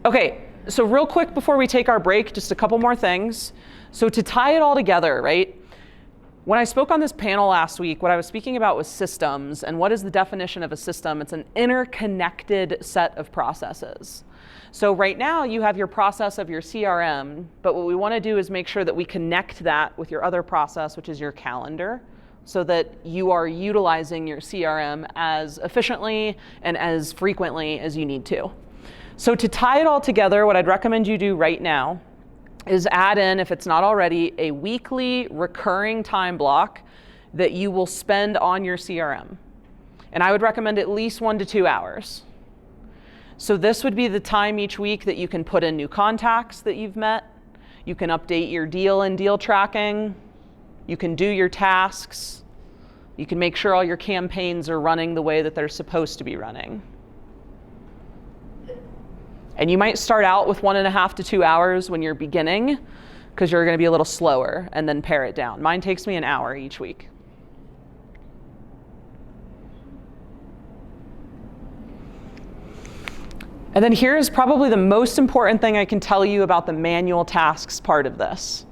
Okay, so real quick before we take our break, just a couple more things. So to tie it all together, right? When I spoke on this panel last week, what I was speaking about was systems, and what is the definition of a system? It's an interconnected set of processes. So right now you have your process of your CRM, but what we want to do is make sure that we connect that with your other process, which is your calendar, so that you are utilizing your CRM as efficiently and as frequently as you need to. So to tie it all together, what I'd recommend you do right now is add in, if it's not already, a weekly recurring time block that you will spend on your CRM. And I would recommend at least 1 to 2 hours. So this would be the time each week that you can put in new contacts that you've met. You can update your deal and deal tracking. You can do your tasks. You can make sure all your campaigns are running the way that they're supposed to be running. And you might start out with 1.5 to 2 hours when you're beginning, because you're going to be a little slower, and then pare it down. Mine takes me an hour each week. And then here's probably the most important thing I can tell you about the manual tasks part of this.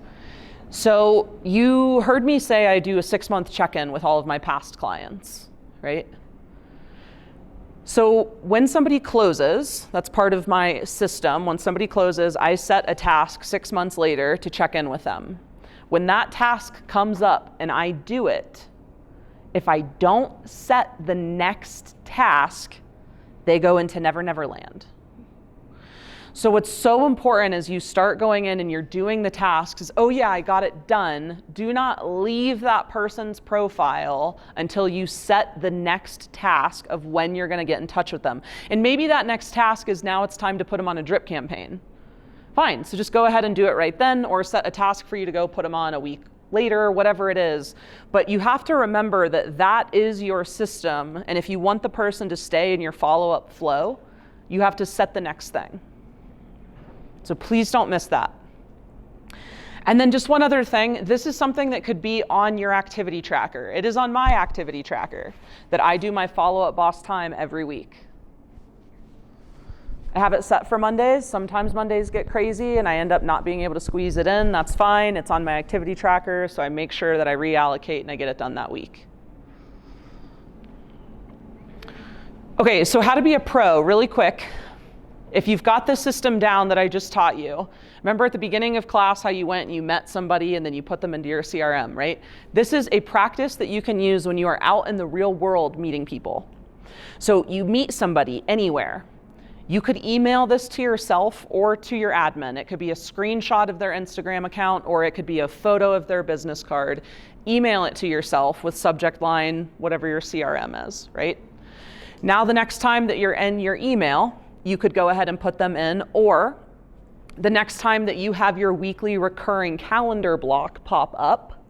So you heard me say I do a 6-month check-in with all of my past clients, right? So when somebody closes, that's part of my system. When somebody closes, I set a task 6 months later to check in with them. When that task comes up and I do it, if I don't set the next task, they go into Never Never Land. So what's so important as you start going in and you're doing the tasks is, oh yeah, I got it done. Do not leave that person's profile until you set the next task of when you're going to get in touch with them. And maybe that next task is now it's time to put them on a drip campaign. Fine, so just go ahead and do it right then, or set a task for you to go put them on a week later, whatever it is. But you have to remember that that is your system, and if you want the person to stay in your follow-up flow, you have to set the next thing. So please don't miss that. And then just one other thing, this is something that could be on your activity tracker. It is on my activity tracker that I do my Follow-Up Boss time every week. I have it set for Mondays. Sometimes Mondays get crazy and I end up not being able to squeeze it in. That's fine. It's on my activity tracker, so I make sure that I reallocate and I get it done that week. Okay, so how to be a pro, really quick. If you've got the system down that I just taught you, remember at the beginning of class how you went and you met somebody and then you put them into your CRM, right? This is a practice that you can use when you are out in the real world meeting people. So you meet somebody anywhere. You could email this to yourself or to your admin. It could be a screenshot of their Instagram account, or it could be a photo of their business card. email it to yourself with subject line, whatever your CRM is, right? Now the next time that you're in your email, you could go ahead and put them in, or the next time that you have your weekly recurring calendar block pop up,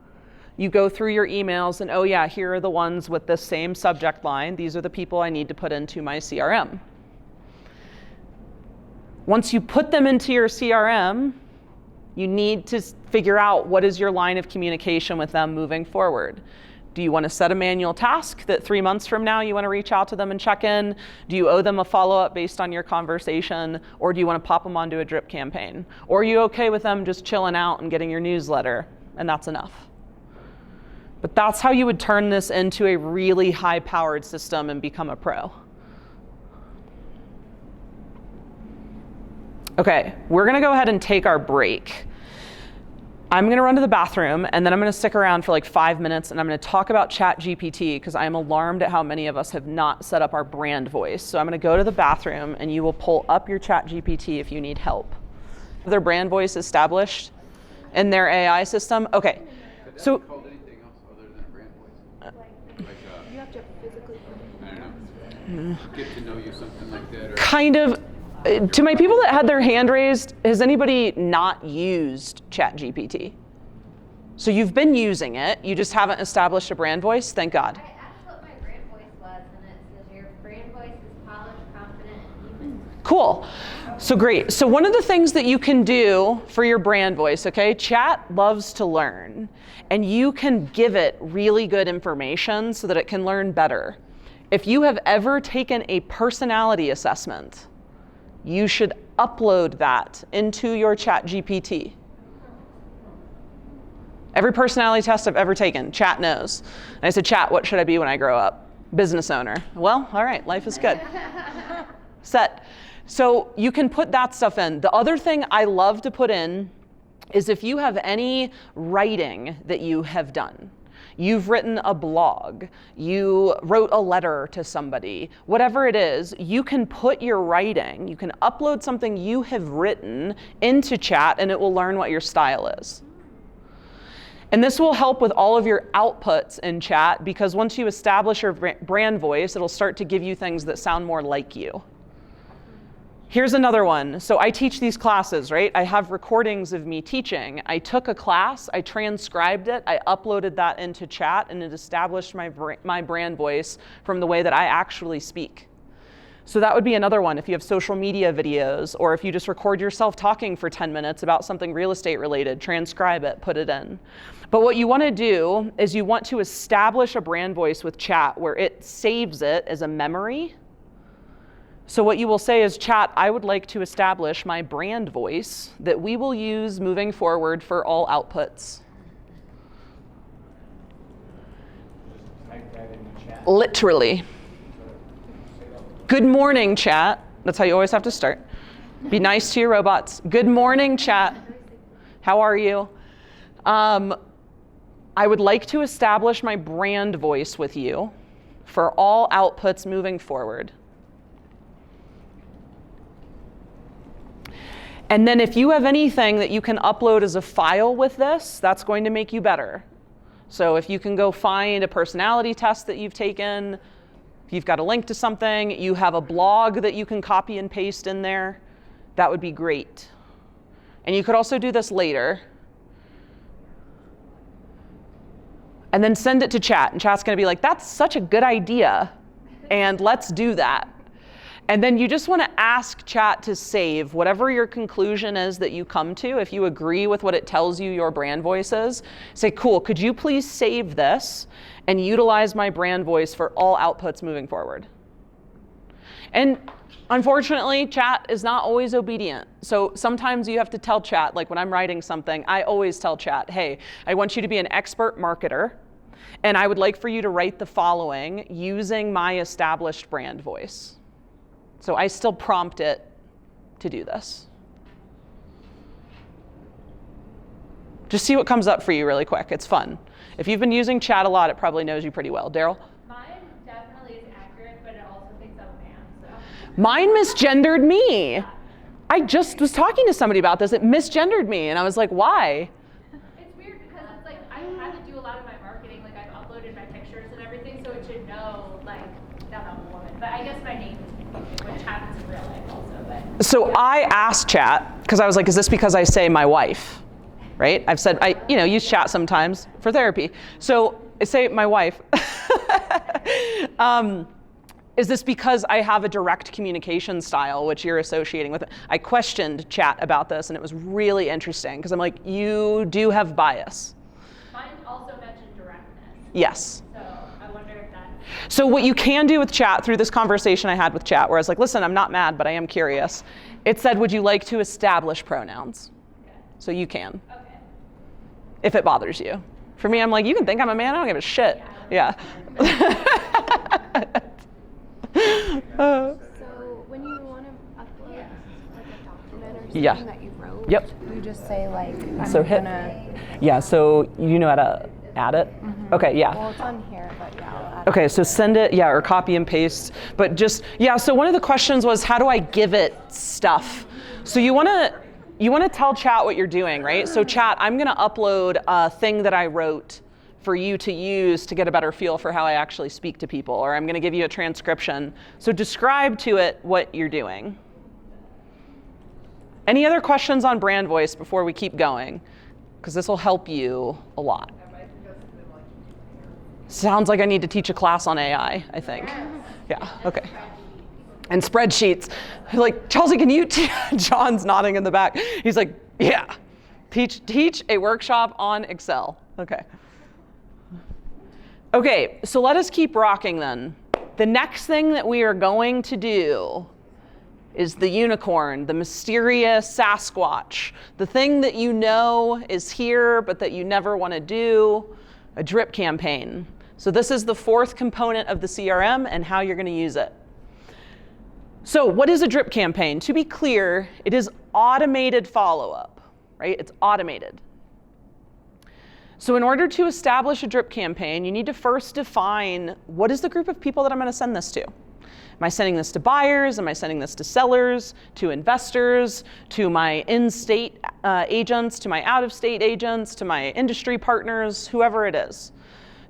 you go through your emails and, oh yeah, here are the ones with this same subject line. These are the people I need to put into my CRM. Once you put them into your CRM, you need to figure out what is your line of communication with them moving forward. Do you want to set a manual task that 3 months from now you want to reach out to them and check in? Do you owe them a follow-up based on your conversation? Or do you want to pop them onto a drip campaign? Or are you okay with them just chilling out and getting your newsletter and that's enough? But that's how you would turn this into a really high-powered system and become a pro. Okay, we're going to go ahead and take our break. I'm going to run to the bathroom, and then I'm going to stick around for like 5 minutes, and I'm going to talk about ChatGPT, because I am alarmed at how many of us have not set up our brand voice. So I'm going to go to the bathroom, and you will pull up your ChatGPT if you need help. Their brand voice established in their AI system? Okay. So called anything else other than a brand voice? You have to physically put it in. I don't know. Get to know you, something like that. Or kind of. To my people that had their hand raised, has anybody not used ChatGPT? So you've been using it, you just haven't established a brand voice? Thank God. I asked what my brand voice was, and it says your brand voice is polished, confident, and human. Cool. So great. So one of the things that you can do for your brand voice, okay, Chat loves to learn, and you can give it really good information so that it can learn better. If you have ever taken a personality assessment, you should upload that into your ChatGPT. Every personality test I've ever taken, Chat knows. And I said, Chat, what should I be when I grow up? Business owner. Well, all right, life is good. Set. So you can put that stuff in. The other thing I love to put in is if you have any writing that you have done. You've written a blog, you wrote a letter to somebody, whatever it is, you can put your writing, you can upload something you have written into Chat, and it will learn what your style is. And this will help with all of your outputs in Chat, because once you establish your brand voice, it'll start to give you things that sound more like you. Here's another one. So I teach these classes, right? I have recordings of me teaching. I took a class, I transcribed it, I uploaded that into Chat, and it established my brand voice from the way that I actually speak. So that would be another one if you have social media videos, or if you just record yourself talking for 10 minutes about something real estate related, transcribe it, put it in. But what you want to do is you want to establish a brand voice with Chat where it saves it as a memory. So what you will say is, Chat, I would like to establish my brand voice that we will use moving forward for all outputs. Type that in the chat. Literally. Good morning, Chat. That's how you always have to start. Be nice to your robots. Good morning, Chat. How are you? I would like to establish my brand voice with you for all outputs moving forward. And then if you have anything that you can upload as a file with this, that's going to make you better. So if you can go find a personality test that you've taken, if you've got a link to something, you have a blog that you can copy and paste in there, that would be great. And you could also do this later. And then send it to Chat, and Chat's going to be like, that's such a good idea, and let's do that. And then you just want to ask Chat to save whatever your conclusion is that you come to. If you agree with what it tells you your brand voice is, say, cool, could you please save this and utilize my brand voice for all outputs moving forward? And unfortunately, Chat is not always obedient. So sometimes you have to tell Chat, like when I'm writing something, I always tell Chat, hey, I want you to be an expert marketer, and I would like for you to write the following using my established brand voice. So I still prompt it to do this. Just see what comes up for you really quick. It's fun. If you've been using Chat a lot, it probably knows you pretty well. Daryl? Mine definitely is accurate, but it also thinks I'm a man, so. Mine misgendered me. I just was talking to somebody about this. It misgendered me, and I was like, why? It's weird because it's like I had to do a lot of my but I guess my name, which happens in real life also, but. So I asked Chat, because I was like, is this because I say my wife, right? I've said, I use Chat sometimes for therapy. So I say my wife. Is this because I have a direct communication style, which you're associating with it? I questioned Chat about this, and it was really interesting, because I'm like, you do have bias. Mine also mentioned directness. Yes. So I wonder if that. So what you can do with Chat, through this conversation I had with Chat, where I was like, listen, I'm not mad, but I am curious. It said, would you like to establish pronouns? Okay. So you can, Okay. if it bothers you. For me, I'm like, you can think I'm a man, I don't give a shit. Yeah. So when you want to upload like a document or something Yeah. that you wrote, Yep. you just say like, I'm So hit, gonna. yeah, so you know how to add it? Okay, yeah. Well, it's on here, but yeah. I'll add Okay, it. so send it, yeah, or copy and paste. But just, yeah, so one of the questions was, how do I give it stuff? So you wanna tell Chat what you're doing, right? So Chat, I'm gonna upload a thing that I wrote for you to use to get a better feel for how I actually speak to people, or I'm gonna give you a transcription. So describe to it what you're doing. Any other questions on brand voice before we keep going? Because this will help you a lot. Sounds like I need to teach a class on AI, I think. Yeah, okay. And spreadsheets. Like, Chelsea, can you John's nodding in the back. He's like, yeah. Teach a workshop on Excel. Okay. Okay, so let us keep rocking then. The next thing that we are going to do is the unicorn, the mysterious Sasquatch, the thing that you know is here but that you never want to do, a drip campaign. So this is the fourth component of the CRM and how you're going to use it. So what is a drip campaign? To be clear, it is automated follow-up, right? It's automated. So in order to establish a drip campaign, you need to first define what is the group of people that I'm going to send this to. Am I sending this to buyers? Am I sending this to sellers, to investors, to my in-state agents, to my out-of-state agents, to my industry partners, whoever it is?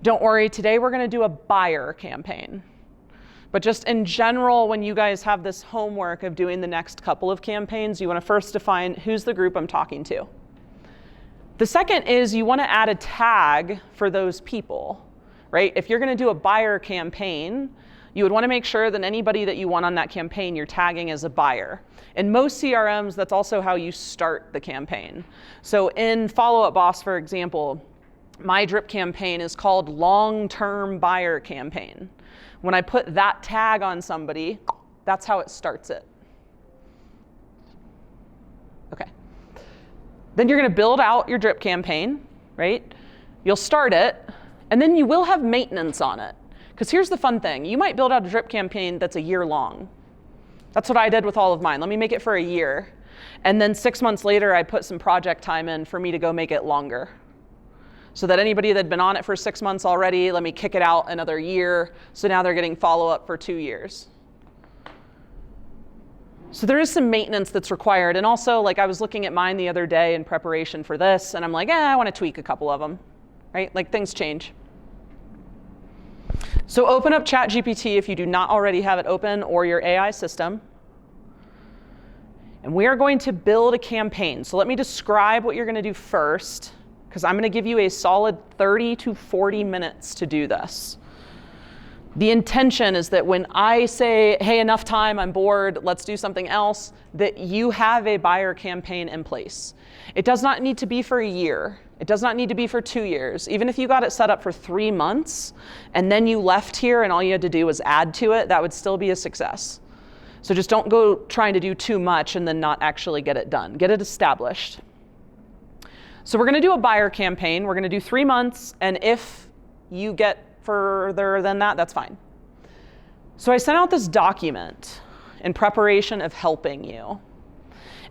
Don't worry, today we're going to do a buyer campaign. But just in general, when you guys have this homework of doing the next couple of campaigns, you want to first define who's the group I'm talking to. The second is you want to add a tag for those people, right? If you're going to do a buyer campaign, you would want to make sure that anybody that you want on that campaign, you're tagging as a buyer. In most CRMs, that's also how you start the campaign. So in Follow Up Boss, for example, my drip campaign is called Long-Term Buyer Campaign. When I put that tag on somebody, that's how it starts it. Okay. Then you're going to build out your drip campaign, right? You'll start it, and then you will have maintenance on it. Because here's the fun thing. You might build out a drip campaign that's a year long. That's what I did with all of mine. Let me make it for a year. And then 6 months later, I put some project time in for me to go make it longer. So that anybody that had been on it for 6 months already, let me kick it out another year. So now they're getting follow-up for 2 years. So there is some maintenance that's required. And also, like, I was looking at mine the other day in preparation for this, and I'm like, I want to tweak a couple of them, right? Like, things change. So open up ChatGPT if you do not already have it open, or your AI system. And we are going to build a campaign. So let me describe what you're going to do first, because I'm going to give you a solid 30 to 40 minutes to do this. The intention is that when I say, hey, enough time, I'm bored, let's do something else, that you have a buyer campaign in place. It does not need to be for a year. It does not need to be for 2 years. Even if you got it set up for 3 months, and then you left here and all you had to do was add to it, that would still be a success. So just don't go trying to do too much and then not actually get it done. Get it established. So we're going to do a buyer campaign. We're going to do 3 months, and if you get further than that, that's fine. So I sent out this document in preparation of helping you.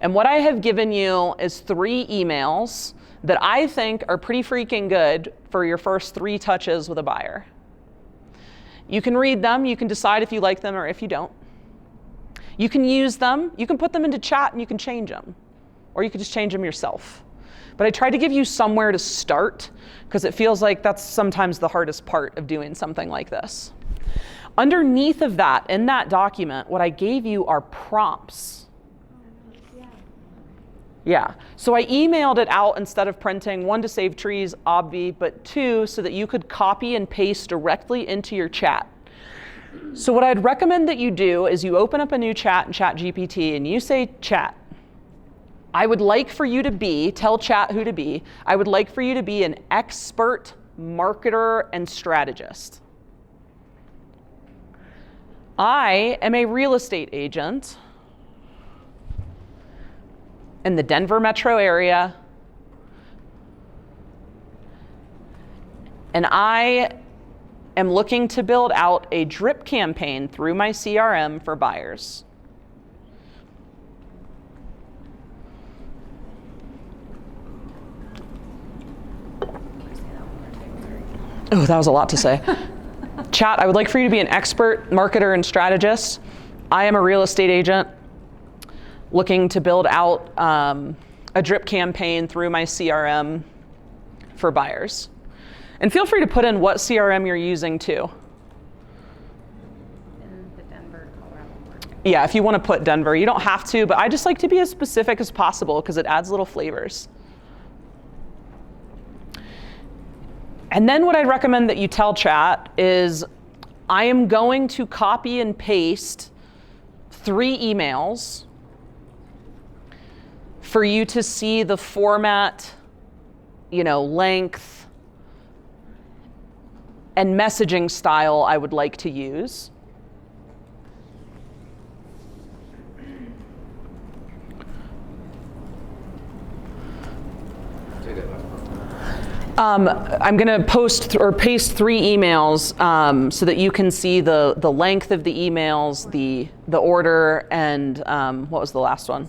And what I have given you is 3 emails that I think are pretty freaking good for your first 3 touches with a buyer. You can read them. You can decide if you like them or if you don't. You can use them. You can put them into chat and you can change them. Or you can just change them yourself. But I tried to give you somewhere to start because it feels like that's sometimes the hardest part of doing something like this. Underneath of that, in that document, what I gave you are prompts. Yeah, so I emailed it out instead of printing, 1, to save trees, obvi, but 2, so that you could copy and paste directly into your chat. So what I'd recommend that you do is you open up a new chat in ChatGPT and you say, chat, I would like for you to be, tell chat who to be, I would like for you to be an expert marketer and strategist. I am a real estate agent in the Denver metro area, and I am looking to build out a drip campaign through my CRM for buyers. Oh, that was a lot to say. Chat, I would like for you to be an expert marketer and strategist. I am a real estate agent looking to build out a drip campaign through my CRM for buyers. And feel free to put in what CRM you're using too. In the Denver, Colorado market. Yeah, if you want to put Denver, you don't have to, but I just like to be as specific as possible because it adds little flavors. And then what I'd recommend that you tell chat is, I am going to copy and paste 3 emails for you to see the format, length, and messaging style I would like to use. Say that last part. I'm going to post or paste 3 emails so that you can see the length of the emails, the order, and what was the last one?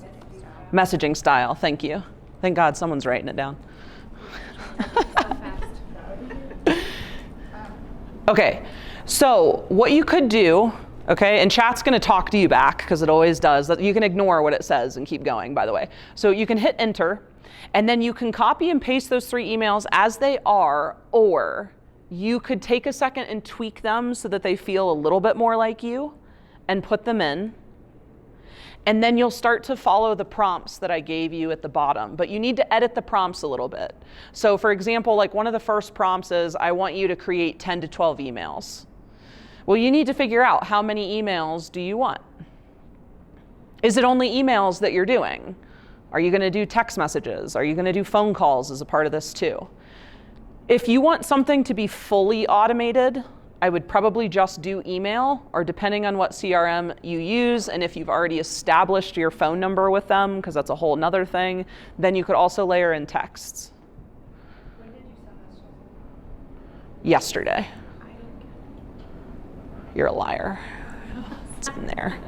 Messaging style. Thank you. Thank God someone's writing it down. Okay, so what you could do, okay, and chat's going to talk to you back because it always does. You can ignore what it says and keep going, by the way. So you can hit enter. And then you can copy and paste those 3 emails as they are, or you could take a second and tweak them so that they feel a little bit more like you and put them in. And then you'll start to follow the prompts that I gave you at the bottom, but you need to edit the prompts a little bit. So for example, like one of the first prompts is, I want you to create 10 to 12 emails. Well, you need to figure out how many emails do you want? Is it only emails that you're doing? Are you going to do text messages? Are you going to do phone calls as a part of this too? If you want something to be fully automated, I would probably just do email, or depending on what CRM you use, and if you've already established your phone number with them, because that's a whole nother thing, then you could also layer in texts. When did you send this to me? Yesterday. You're a liar. It's in there.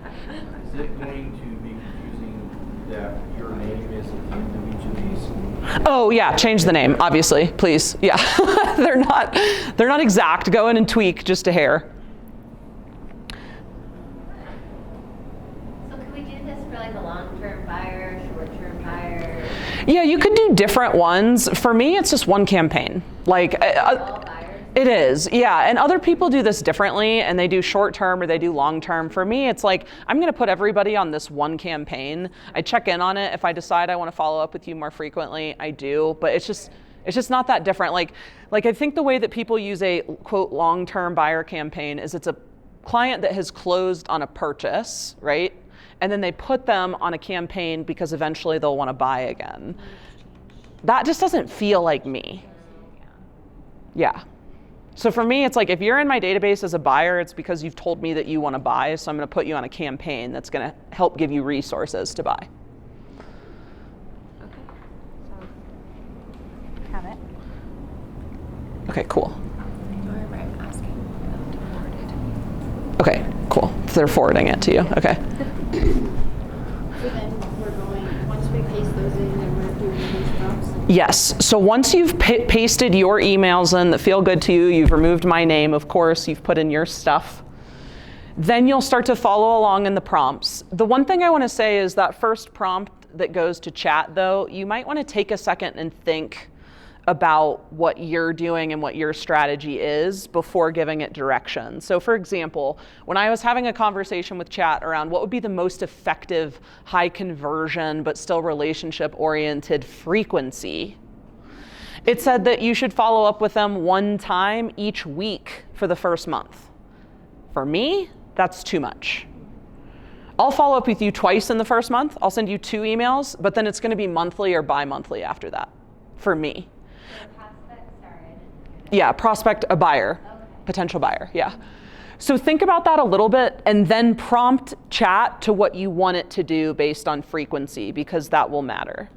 Is it going to be confusing that your name is at the end of each of these? Oh yeah, change the name, obviously, please. Yeah, they're not exact. Go in and tweak just a hair. So could we do this for like a long-term buyer, short-term buyer? Yeah, you could do different ones. For me, it's just one campaign. Like, All buyers? it is, yeah. And other people do this differently, and they do short-term or they do long-term. For me, it's like, I'm going to put everybody on this one campaign. I check in on it. If I decide I want to follow up with you more frequently, I do. But it's just not that different. Like I think the way that people use a, quote, long-term buyer campaign is it's a client that has closed on a purchase, right? And then they put them on a campaign because eventually they'll want to buy again. That just doesn't feel like me. Yeah. So for me, it's like, if you're in my database as a buyer, it's because you've told me that you want to buy, so I'm going to put you on a campaign that's going to help give you resources to buy. Okay. So, have it. Okay, cool. Or I'm asking them to forward it. Okay, cool. So they're forwarding it to you. Okay. So then we're going, once we paste those in, then we're doing these prompts? Yes. So once you've pasted your emails in that feel good to you, you've removed my name, of course, you've put in your stuff, then you'll start to follow along in the prompts. The one thing I want to say is that first prompt that goes to chat, though, you might want to take a second and think about what you're doing and what your strategy is before giving it direction. So for example, when I was having a conversation with chat around what would be the most effective, high conversion, but still relationship oriented frequency, it said that you should follow up with them 1 time each week for the first month. For me, that's too much. I'll follow up with you twice in the first month. I'll send you 2 emails, but then it's going to be monthly or bi-monthly after that, for me. Yeah, prospect, a buyer, potential buyer, yeah. So think about that a little bit and then prompt chat to what you want it to do based on frequency, because that will matter.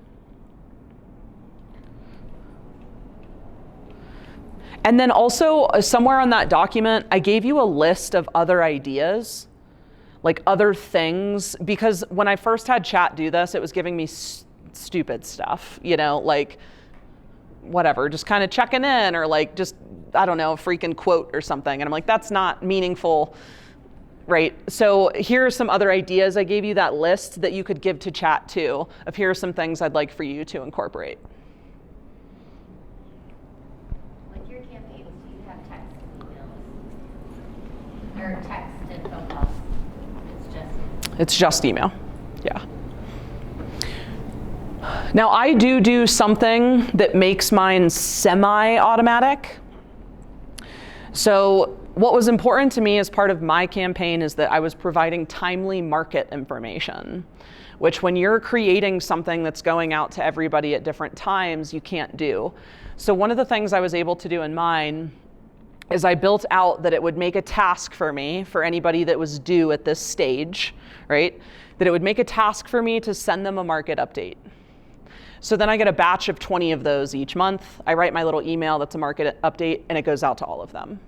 And then also somewhere on that document, I gave you a list of other ideas, like other things, because when I first had chat do this, it was giving me stupid stuff, you know, like whatever, just kind of checking in, or like just, I don't know, a freaking quote or something. And I'm like, that's not meaningful, right? So here are some other ideas. I gave you that list that you could give to chat too, of here are some things I'd like for you to incorporate. With your campaigns, do you have text and emails? Or text and phone calls? It's just email, yeah. Now I do something that makes mine semi-automatic. So what was important to me as part of my campaign is that I was providing timely market information, which when you're creating something that's going out to everybody at different times, you can't do. So one of the things I was able to do in mine is I built out that it would make a task for me, for anybody that was due at this stage, right? That it would make a task for me to send them a market update. So then I get a batch of 20 of those each month. I write my little email that's a market update, and it goes out to all of them.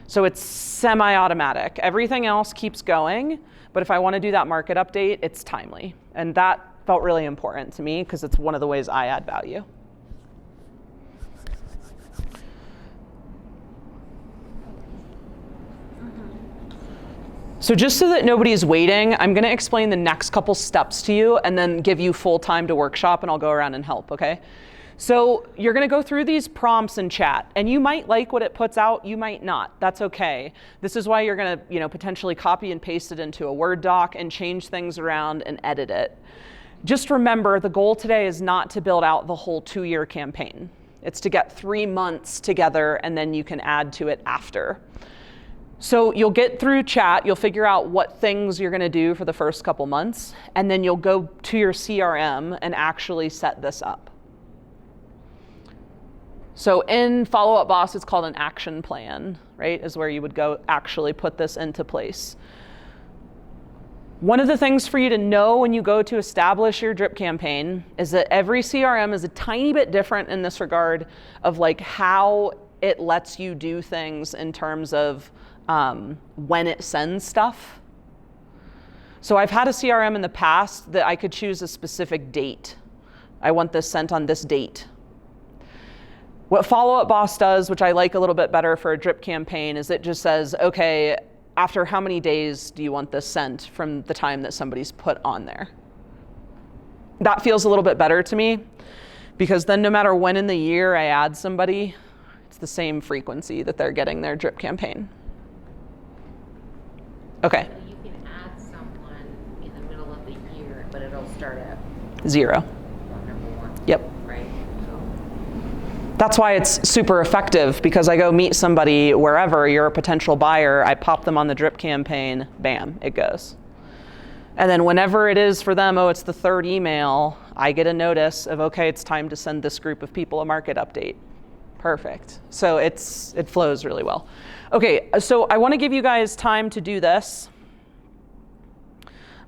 So it's semi-automatic. Everything else keeps going, but if I want to do that market update, it's timely. And that felt really important to me because it's one of the ways I add value. So just so that nobody's waiting, I'm going to explain the next couple steps to you and then give you full time to workshop, and I'll go around and help, okay? So you're going to go through these prompts in chat, and you might like what it puts out, you might not. That's okay. This is why you're going to, potentially copy and paste it into a Word doc and change things around and edit it. Just remember, the goal today is not to build out the whole 2-year campaign. It's to get 3 months together, and then you can add to it after. So you'll get through chat, you'll figure out what things you're going to do for the first couple months, and then you'll go to your CRM and actually set this up. So in Follow Up Boss, it's called an action plan, right? Is where you would go actually put this into place. One of the things for you to know when you go to establish your drip campaign is that every CRM is a tiny bit different in this regard of like how it lets you do things in terms of when it sends stuff. So I've had a CRM in the past that I could choose a specific date. I want this sent on this date. What Follow Up Boss does, which I like a little bit better for a drip campaign, is it just says, okay, after how many days do you want this sent from the time that somebody's put on there? That feels a little bit better to me, because then no matter when in the year I add somebody, it's the same frequency that they're getting their drip campaign. Okay. So you can add someone in the middle of the year, but it'll start at 0. number 1. Yep. Right? That's why it's super effective, because I go meet somebody wherever, you're a potential buyer, I pop them on the drip campaign, bam, it goes. And then whenever it is for them, it's the 3rd email, I get a notice of, okay, it's time to send this group of people a market update. Perfect. So it flows really well. Okay, so I want to give you guys time to do this.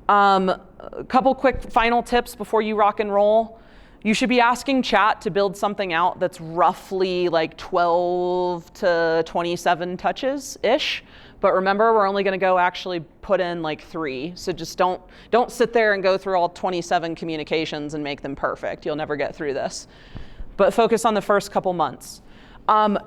A couple quick final tips before you rock and roll. You should be asking chat to build something out that's roughly like 12 to 27 touches-ish. But remember, we're only going to go actually put in like 3. So just don't sit there and go through all 27 communications and make them perfect. You'll never get through this. But focus on the first couple months.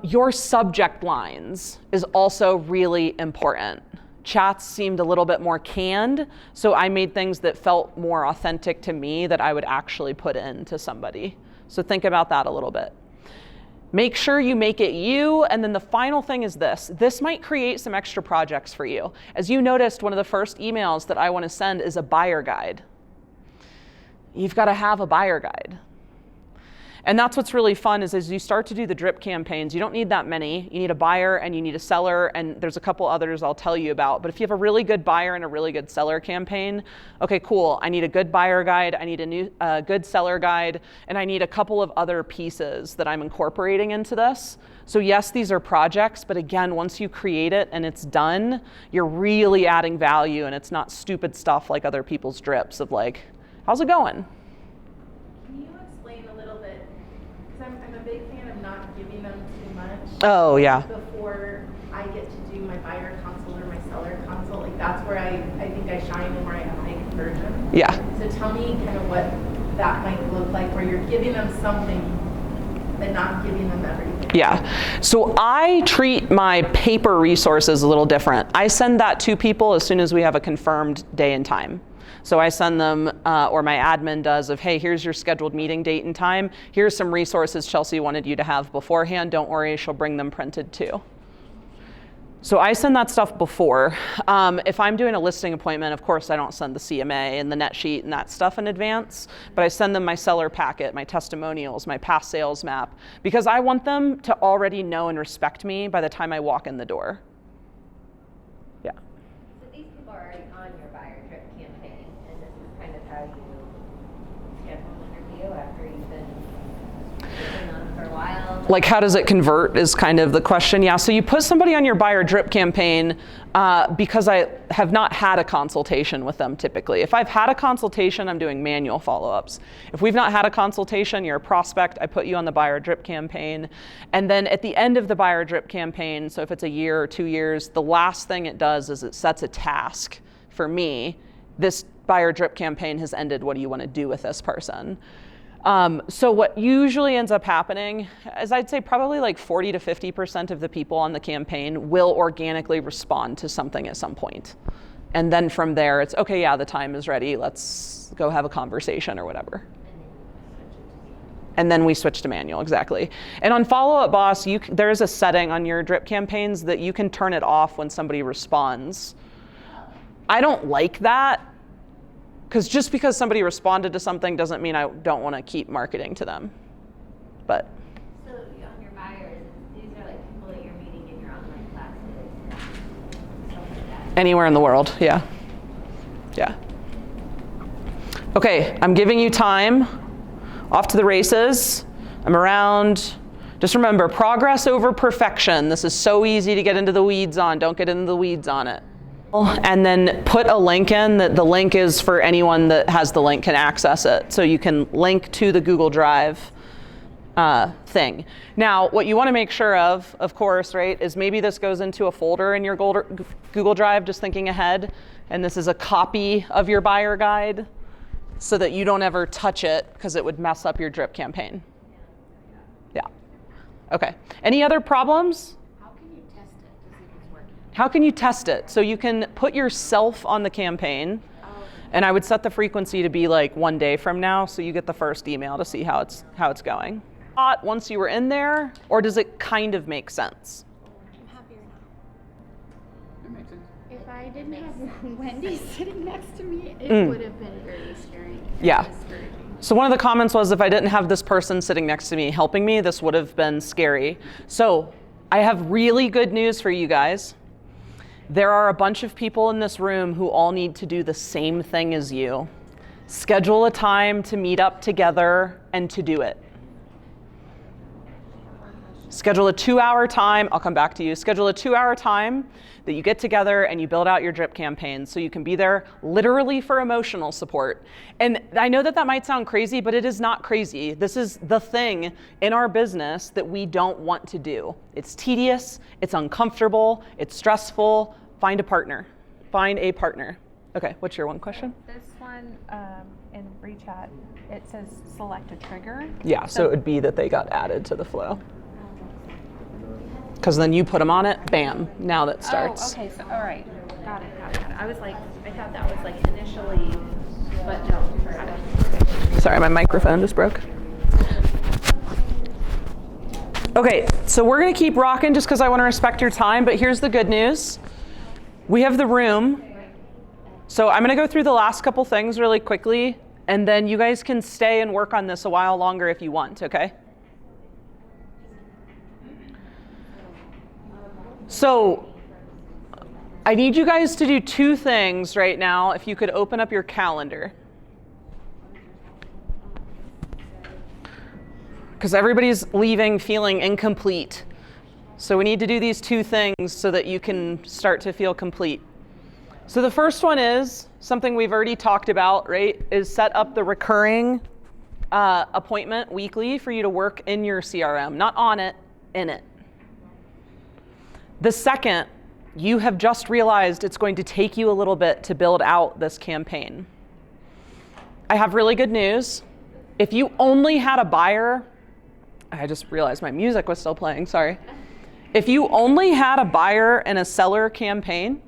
Your subject lines is also really important. Chats seemed a little bit more canned, so I made things that felt more authentic to me that I would actually put into somebody. So think about that a little bit. Make sure you make it you, and then the final thing is this. This might create some extra projects for you. As you noticed, one of the first emails that I want to send is a buyer guide. You've got to have a buyer guide. And that's what's really fun is as you start to do the drip campaigns, you don't need that many. You need a buyer and you need a seller, and there's a couple others I'll tell you about. But if you have a really good buyer and a really good seller campaign, okay, cool. I need a good buyer guide, I need a good seller guide, and I need a couple of other pieces that I'm incorporating into this. So yes, these are projects, but again, once you create it and it's done, you're really adding value, and it's not stupid stuff like other people's drips of like, how's it going? Can you explain a little bit? Because I'm a big fan of not giving them too much. Oh, yeah. Before I get to do my buyer consult or my seller consult. Like that's where I think I shine and where I have high conversion. Yeah. So tell me kind of what that might look like where you're giving them something but not giving them everything. Yeah. So I treat my paper resources a little different. I send that to people as soon as we have a confirmed day and time. So I send them, or my admin does, of, hey, here's your scheduled meeting date and time. Here's some resources Chelsea wanted you to have beforehand. Don't worry, she'll bring them printed too. So I send that stuff before. If I'm doing a listing appointment, of course I don't send the CMA and the net sheet and that stuff in advance, but I send them my seller packet, my testimonials, my past sales map, because I want them to already know and respect me by the time I walk in the door. Yeah. So these people are already on your buyer drip campaign, and this is kind of how you schedule an interview after you've been working on it for a while. Like, how does it convert is kind of the question. Yeah, so you put somebody on your buyer drip campaign because I have not had a consultation with them typically. If I've had a consultation, I'm doing manual follow-ups. If we've not had a consultation, you're a prospect, I put you on the buyer drip campaign. And then at the end of the buyer drip campaign, so if it's a year or 2 years, the last thing it does is it sets a task for me. This buyer drip campaign has ended. What do you want to do with this person? So what usually ends up happening is I'd say probably like 40 to 50% of the people on the campaign will organically respond to something at some point. And then from there, it's, okay, yeah, the time is ready. Let's go have a conversation or whatever. And then we switch to manual, exactly. And on Follow Up Boss, there's a setting on your drip campaigns that you can turn it off when somebody responds. I don't like that. Because just because somebody responded to something doesn't mean I don't want to keep marketing to them. But. So on your buyers, these are like people that you're meeting in your online classes, stuff like that. Anywhere in the world, yeah. Yeah. Okay, I'm giving you time. Off to the races. I'm around. Just remember, progress over perfection. This is so easy to get into the weeds on. Don't get into the weeds on it. And then put a link in. That the link is for anyone that has the link can access it. So you can link to the Google Drive thing. Now, what you want to make sure of course, right, is maybe this goes into a folder in your Google Drive, just thinking ahead, and this is a copy of your buyer guide so that you don't ever touch it because it would mess up your drip campaign. Yeah. Okay. Any other problems? How can you test it? So you can put yourself on the campaign, and I would set the frequency to be like 1 day from now, so you get the first email to see how it's going. Once you were in there, or does it kind of make sense? I'm happier now. That makes sense. If I didn't have Wendy sitting next to me, it would have been very scary. Yeah. Discouraging. So one of the comments was, if I didn't have this person sitting next to me helping me, this would have been scary. So I have really good news for you guys. There are a bunch of people in this room who all need to do the same thing as you. Schedule a time to meet up together and to do it. Schedule a 2-hour time, I'll come back to you. Schedule a 2-hour time that you get together and you build out your drip campaign so you can be there literally for emotional support. And I know that might sound crazy, but it is not crazy. This is the thing in our business that we don't want to do. It's tedious, it's uncomfortable, it's stressful. Find a partner. Find a partner. Okay, what's your one question? This one in ReChat, it says select a trigger. Yeah, so it would be that they got added to the flow. Because then you put them on it, bam, now that starts. Oh, okay, so, all right. Got it. I was like, I thought that was like initially, but no, got it. Sorry, my microphone just broke. Okay, so we're gonna keep rocking just because I want to respect your time, but here's the good news. We have the room. So I'm gonna go through the last couple things really quickly, and then you guys can stay and work on this a while longer if you want, okay? So I need you guys to do two things right now. If you could open up your calendar. Because everybody's leaving feeling incomplete. So we need to do these two things so that you can start to feel complete. So the first one is something we've already talked about, right? Is set up the recurring appointment weekly for you to work in your CRM, not on it, in it. The second, you have just realized it's going to take you a little bit to build out this campaign. I have really good news. If you only had a buyer, I just realized my music was still playing, sorry. If you only had a buyer and a seller campaign,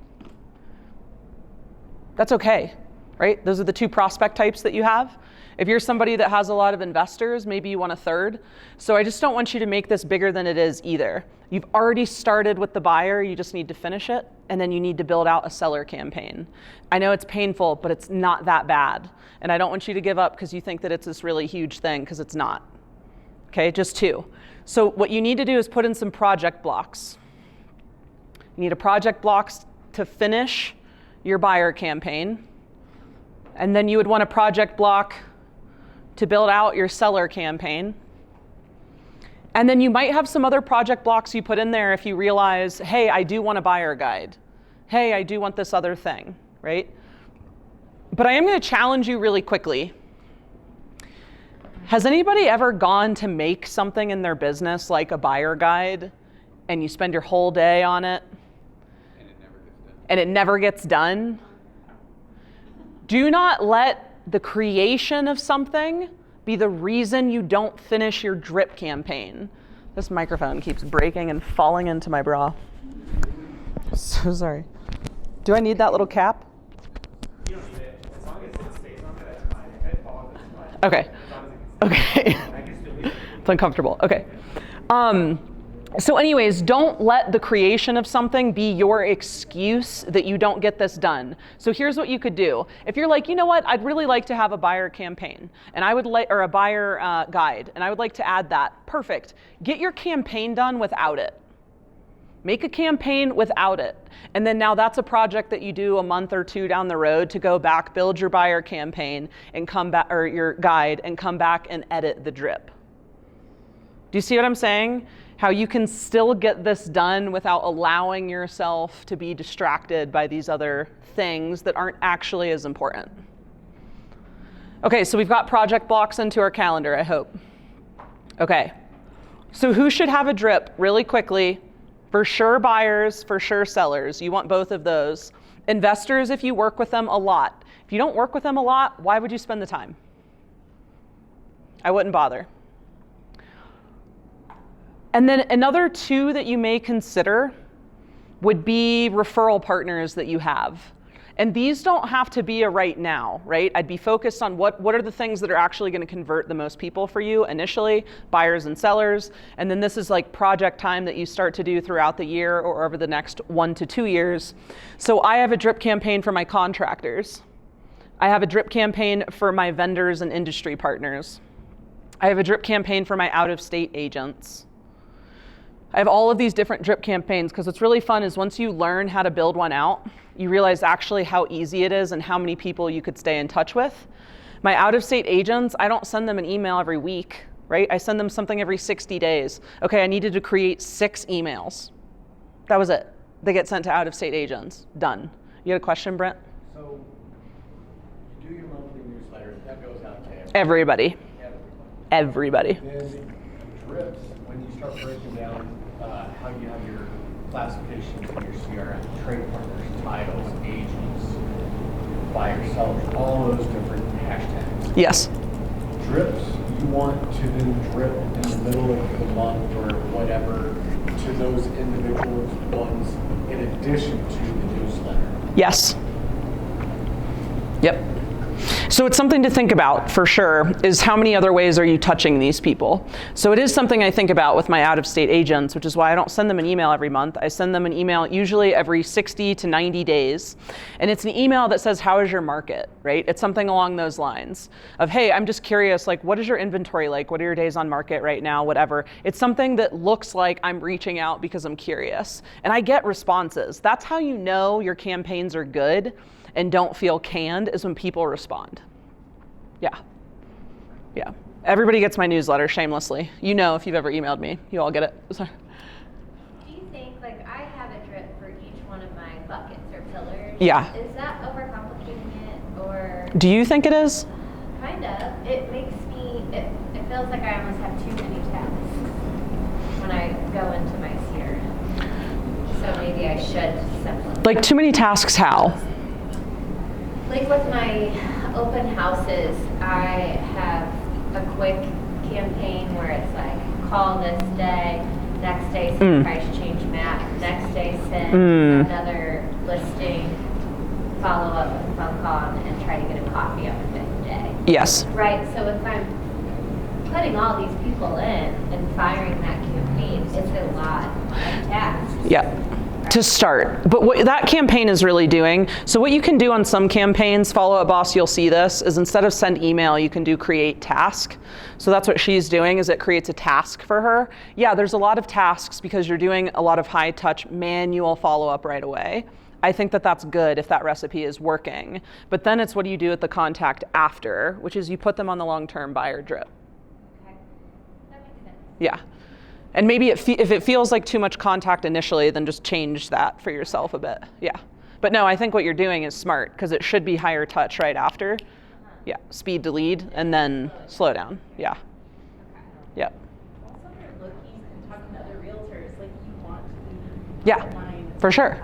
that's okay, right? Those are the two prospect types that you have. If you're somebody that has a lot of investors, maybe you want a third. So I just don't want you to make this bigger than it is either. You've already started with the buyer, you just need to finish it, and then you need to build out a seller campaign. I know it's painful, but it's not that bad. And I don't want you to give up because you think that it's this really huge thing, because it's not. Okay, just two. So what you need to do is put in some project blocks. You need a project blocks to finish your buyer campaign. And then you would want a project block to build out your seller campaign. And then you might have some other project blocks you put in there if you realize, hey, I do want a buyer guide. Hey, I do want this other thing, right? But I am going to challenge you really quickly. Has anybody ever gone to make something in their business like a buyer guide and you spend your whole day on it and it never gets done? Do not let the creation of something be the reason you don't finish your drip campaign. This microphone keeps breaking and falling into my bra. So sorry. Do I need that little cap? You don't need it. As long as it stays on there, that's fine. If it falls, it's fine. Okay. As long as it can stay. Okay. I can still be. It's uncomfortable. Okay. So anyways, don't let the creation of something be your excuse that you don't get this done. So here's what you could do. If you're like, you know what, I'd really like to have a buyer campaign, and I would like, or a buyer guide, and I would like to add that. Perfect. Get your campaign done without it. Make a campaign without it. And then now that's a project that you do a month or two down the road to go back, build your buyer campaign, and come back, or your guide, and come back and edit the drip. Do you see what I'm saying? How you can still get this done without allowing yourself to be distracted by these other things that aren't actually as important. Okay, so we've got project blocks into our calendar, I hope. Okay, so who should have a drip really quickly? For sure buyers, for sure sellers. You want both of those. Investors, if you work with them a lot. If you don't work with them a lot, why would you spend the time? I wouldn't bother. And then another two that you may consider would be referral partners that you have. And these don't have to be a right now, right? I'd be focused on what are the things that are actually going to convert the most people for you initially, buyers and sellers. And then this is like project time that you start to do throughout the year or over the next 1 to 2 years. So I have a drip campaign for my contractors. I have a drip campaign for my vendors and industry partners. I have a drip campaign for my out-of-state agents. I have all of these different drip campaigns because what's really fun is once you learn how to build one out, you realize actually how easy it is and how many people you could stay in touch with. My out-of-state agents, I don't send them an email every week, right? I send them something every 60 days. Okay, I needed to create 6 emails. That was it. They get sent to out-of-state agents. Done. You had a question, Brent? So you do your monthly newsletter, that goes out to Everybody. Everybody. Then drips, when you start breaking down how you have your classifications in your CRM, trade partners, titles, agents, buyers, sellers, all those different hashtags. Yes. Drips, you want to then drip in the middle of the month or whatever to those individual ones in addition to the newsletter. Yes. Yep. So it's something to think about for sure, is how many other ways are you touching these people? So it is something I think about with my out-of-state agents, which is why I don't send them an email every month. I send them an email usually every 60 to 90 days. And it's an email that says, how is your market, right? It's something along those lines of, hey, I'm just curious, like, what is your inventory like? What are your days on market right now? Whatever. It's something that looks like I'm reaching out because I'm curious. And I get responses. That's how you know your campaigns are good and don't feel canned, is when people respond. Yeah. Yeah. Everybody gets my newsletter shamelessly. You know, if you've ever emailed me, you all get it. Sorry. Do you think, like, I have a drip for each one of my buckets or pillars? Yeah. Is that overcomplicating it, or? Do you think it is? Kind of. It makes me, it feels like I almost have too many tasks when I go into my CRM. So maybe I should simplify. Like, too many tasks, how? Like with my open houses, I have a quick campaign where it's like, call this day, next day send price change map, next day send another listing, follow up with a phone call, and try to get a copy on the 5th day. Yes. Right, so if I'm putting all these people in and firing that campaign, it's a lot of tasks. Yeah. To start. But what that campaign is really doing, so what you can do on some campaigns, Follow Up Boss, you'll see this, is instead of send email, you can do create task. So that's what she's doing, is it creates a task for her. Yeah, there's a lot of tasks because you're doing a lot of high touch manual follow-up right away. I think that that's good if that recipe is working. But then it's what do you do with the contact after, which is you put them on the long-term buyer drip. Okay, that makes sense. Yeah. And maybe if it feels like too much contact initially, then just change that for yourself a bit. Yeah. But no, I think what you're doing is smart because it should be higher touch right after. Yeah. Speed to lead and then slow down. Yeah. Yep. Also, when you're looking and talking to other realtors, like you want to be Yeah, online. for sure.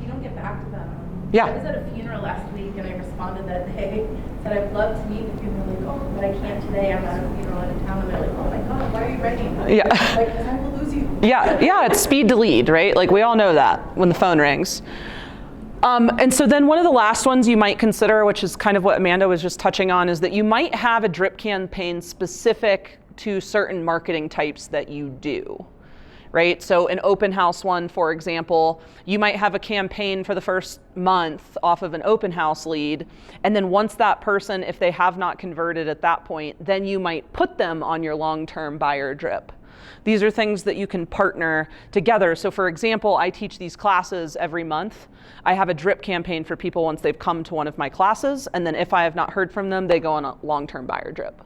You don't get back to them. Yeah. I was at a funeral last week and I responded that day, said I'd love to meet with you. And they're like, oh, but I can't today. I'm at a funeral in a town. And they're like, oh my God, why are you writing? Yeah. Like, because I will lose you. Yeah, it's speed to lead, right? Like we all know that when the phone rings. And so then one of the last ones you might consider, which is kind of what Amanda was just touching on, is that you might have a drip campaign specific to certain marketing types that you do. Right? So an open house one, for example, you might have a campaign for the first month off of an open house lead. And then once that person, if they have not converted at that point, then you might put them on your long-term buyer drip. These are things that you can partner together. So for example, I teach these classes every month. I have a drip campaign for people once they've come to one of my classes. And then if I have not heard from them, they go on a long-term buyer drip.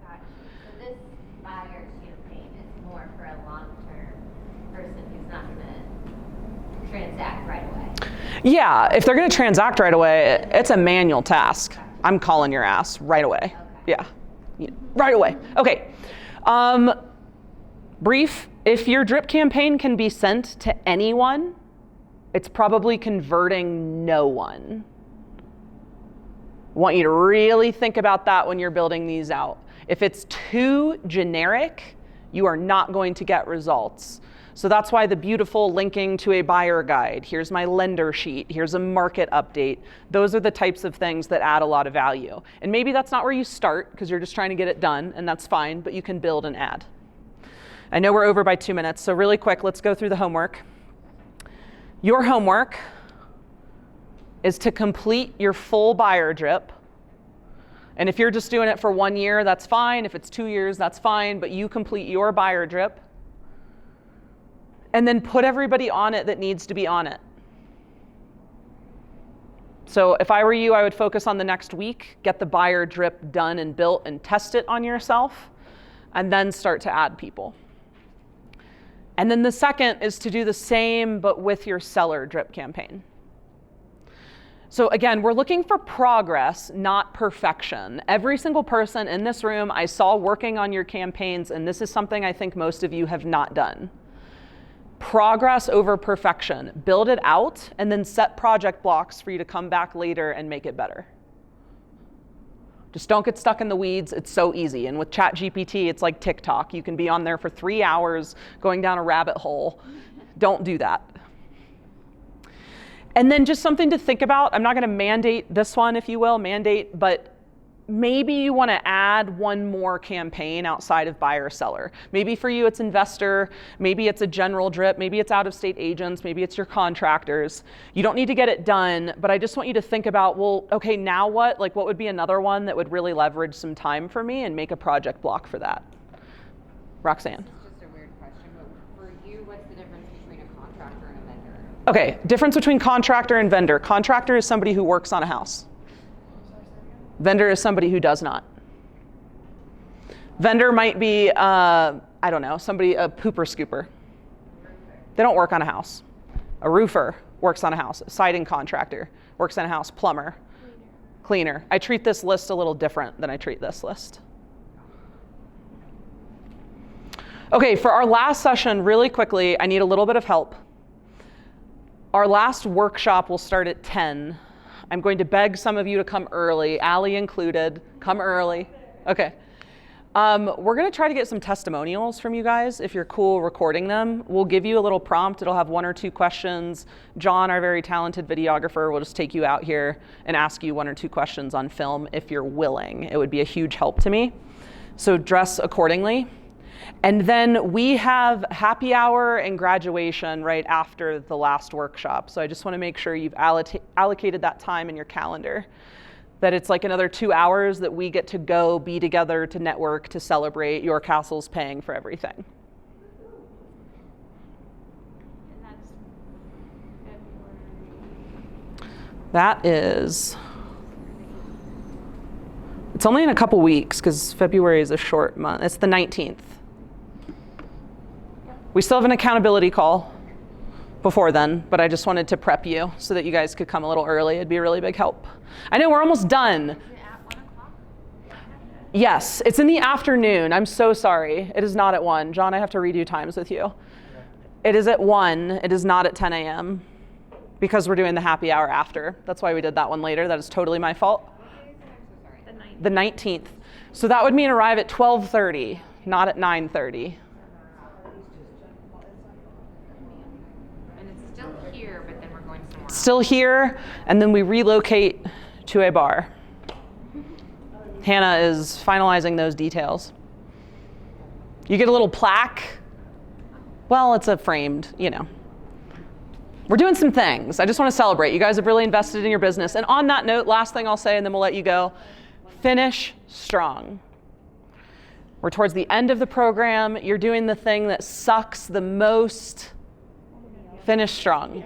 Gotcha. So this buyer campaign is more for a long-term person who's not going to transact right away. Yeah, if they're going to transact right away, it's a manual task. I'm calling your ass right away. Okay. Yeah, right away. Okay. Brief, if your drip campaign can be sent to anyone, it's probably converting no one. I want you to really think about that when you're building these out. If it's too generic, you are not going to get results. So that's why the beautiful linking to a buyer guide, here's my lender sheet, here's a market update. Those are the types of things that add a lot of value. And maybe that's not where you start because you're just trying to get it done, and that's fine, but you can build and add. I know we're over by 2 minutes, so really quick, let's go through the homework. Your homework is to complete your full buyer drip. And if you're just doing it for 1 year, that's fine. If it's 2 years, that's fine, but you complete your buyer drip. And then put everybody on it that needs to be on it. So if I were you, I would focus on the next week, get the buyer drip done and built and test it on yourself, and then start to add people. And then the second is to do the same, but with your seller drip campaign. So again, we're looking for progress, not perfection. Every single person in this room I saw working on your campaigns, and this is something I think most of you have not done. Progress over perfection. Build it out and then set project blocks for you to come back later and make it better. Just don't get stuck in the weeds. It's so easy. And with ChatGPT, it's like TikTok. You can be on there for 3 hours going down a rabbit hole. Don't do that. And then just something to think about. I'm not going to mandate this one, if you will, but maybe you want to add one more campaign outside of buyer seller. Maybe for you it's investor, maybe it's a general drip, maybe it's out-of-state agents, maybe it's your contractors. You don't need to get it done, but I just want you to think about, well, okay, now what? Like, what would be another one that would really leverage some time for me and make a project block for that? Roxanne. This is just a weird question, but for you, what's the difference between a contractor and a vendor? Okay, difference between contractor and vendor. Contractor is somebody who works on a house. Vendor is somebody who does not. Vendor might be, I don't know, somebody, a pooper scooper. They don't work on a house. A roofer works on a house. A siding contractor works on a house. Plumber. Cleaner. I treat this list a little different than I treat this list. Okay, for our last session, really quickly, I need a little bit of help. Our last workshop will start at 10. I'm going to beg some of you to come early, Allie included. Come early. Okay. We're going to try to get some testimonials from you guys if you're cool recording them. We'll give you a little prompt. It'll have 1 or 2 questions. John, our very talented videographer, will just take you out here and ask you 1 or 2 questions on film if you're willing. It would be a huge help to me. So dress accordingly. And then we have happy hour and graduation right after the last workshop. So I just want to make sure you've allocated that time in your calendar, that it's like another 2 hours that we get to go be together to network, to celebrate. Your castle's paying for everything. And that's February. That is, it's only in a couple weeks because February is a short month. It's the 19th. We still have an accountability call before then, but I just wanted to prep you so that you guys could come a little early. It'd be a really big help. I know we're almost done. Yes, it's in the afternoon. I'm so sorry. It is not at 1. John, I have to redo times with you. It is at 1. It is not at 10 a.m. because we're doing the happy hour after. That's why we did that one later. That is totally my fault. The 19th. So that would mean arrive at 12:30, not at 9:30. Still here, and then we relocate to a bar. Hannah is finalizing those details. You get a little plaque. Well, it's a framed, you know. We're doing some things. I just want to celebrate. You guys have really invested in your business. And on that note, last thing I'll say, and then we'll let you go. Finish strong. We're towards the end of the program. You're doing the thing that sucks the most. Finish strong.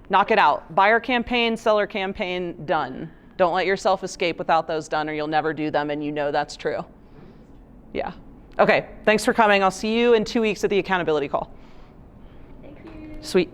Knock it out. Buyer campaign, seller campaign, done. Don't let yourself escape without those done or you'll never do them, and you know that's true. Yeah. Okay, thanks for coming. I'll see you in 2 weeks at the accountability call. Thank you. Sweet.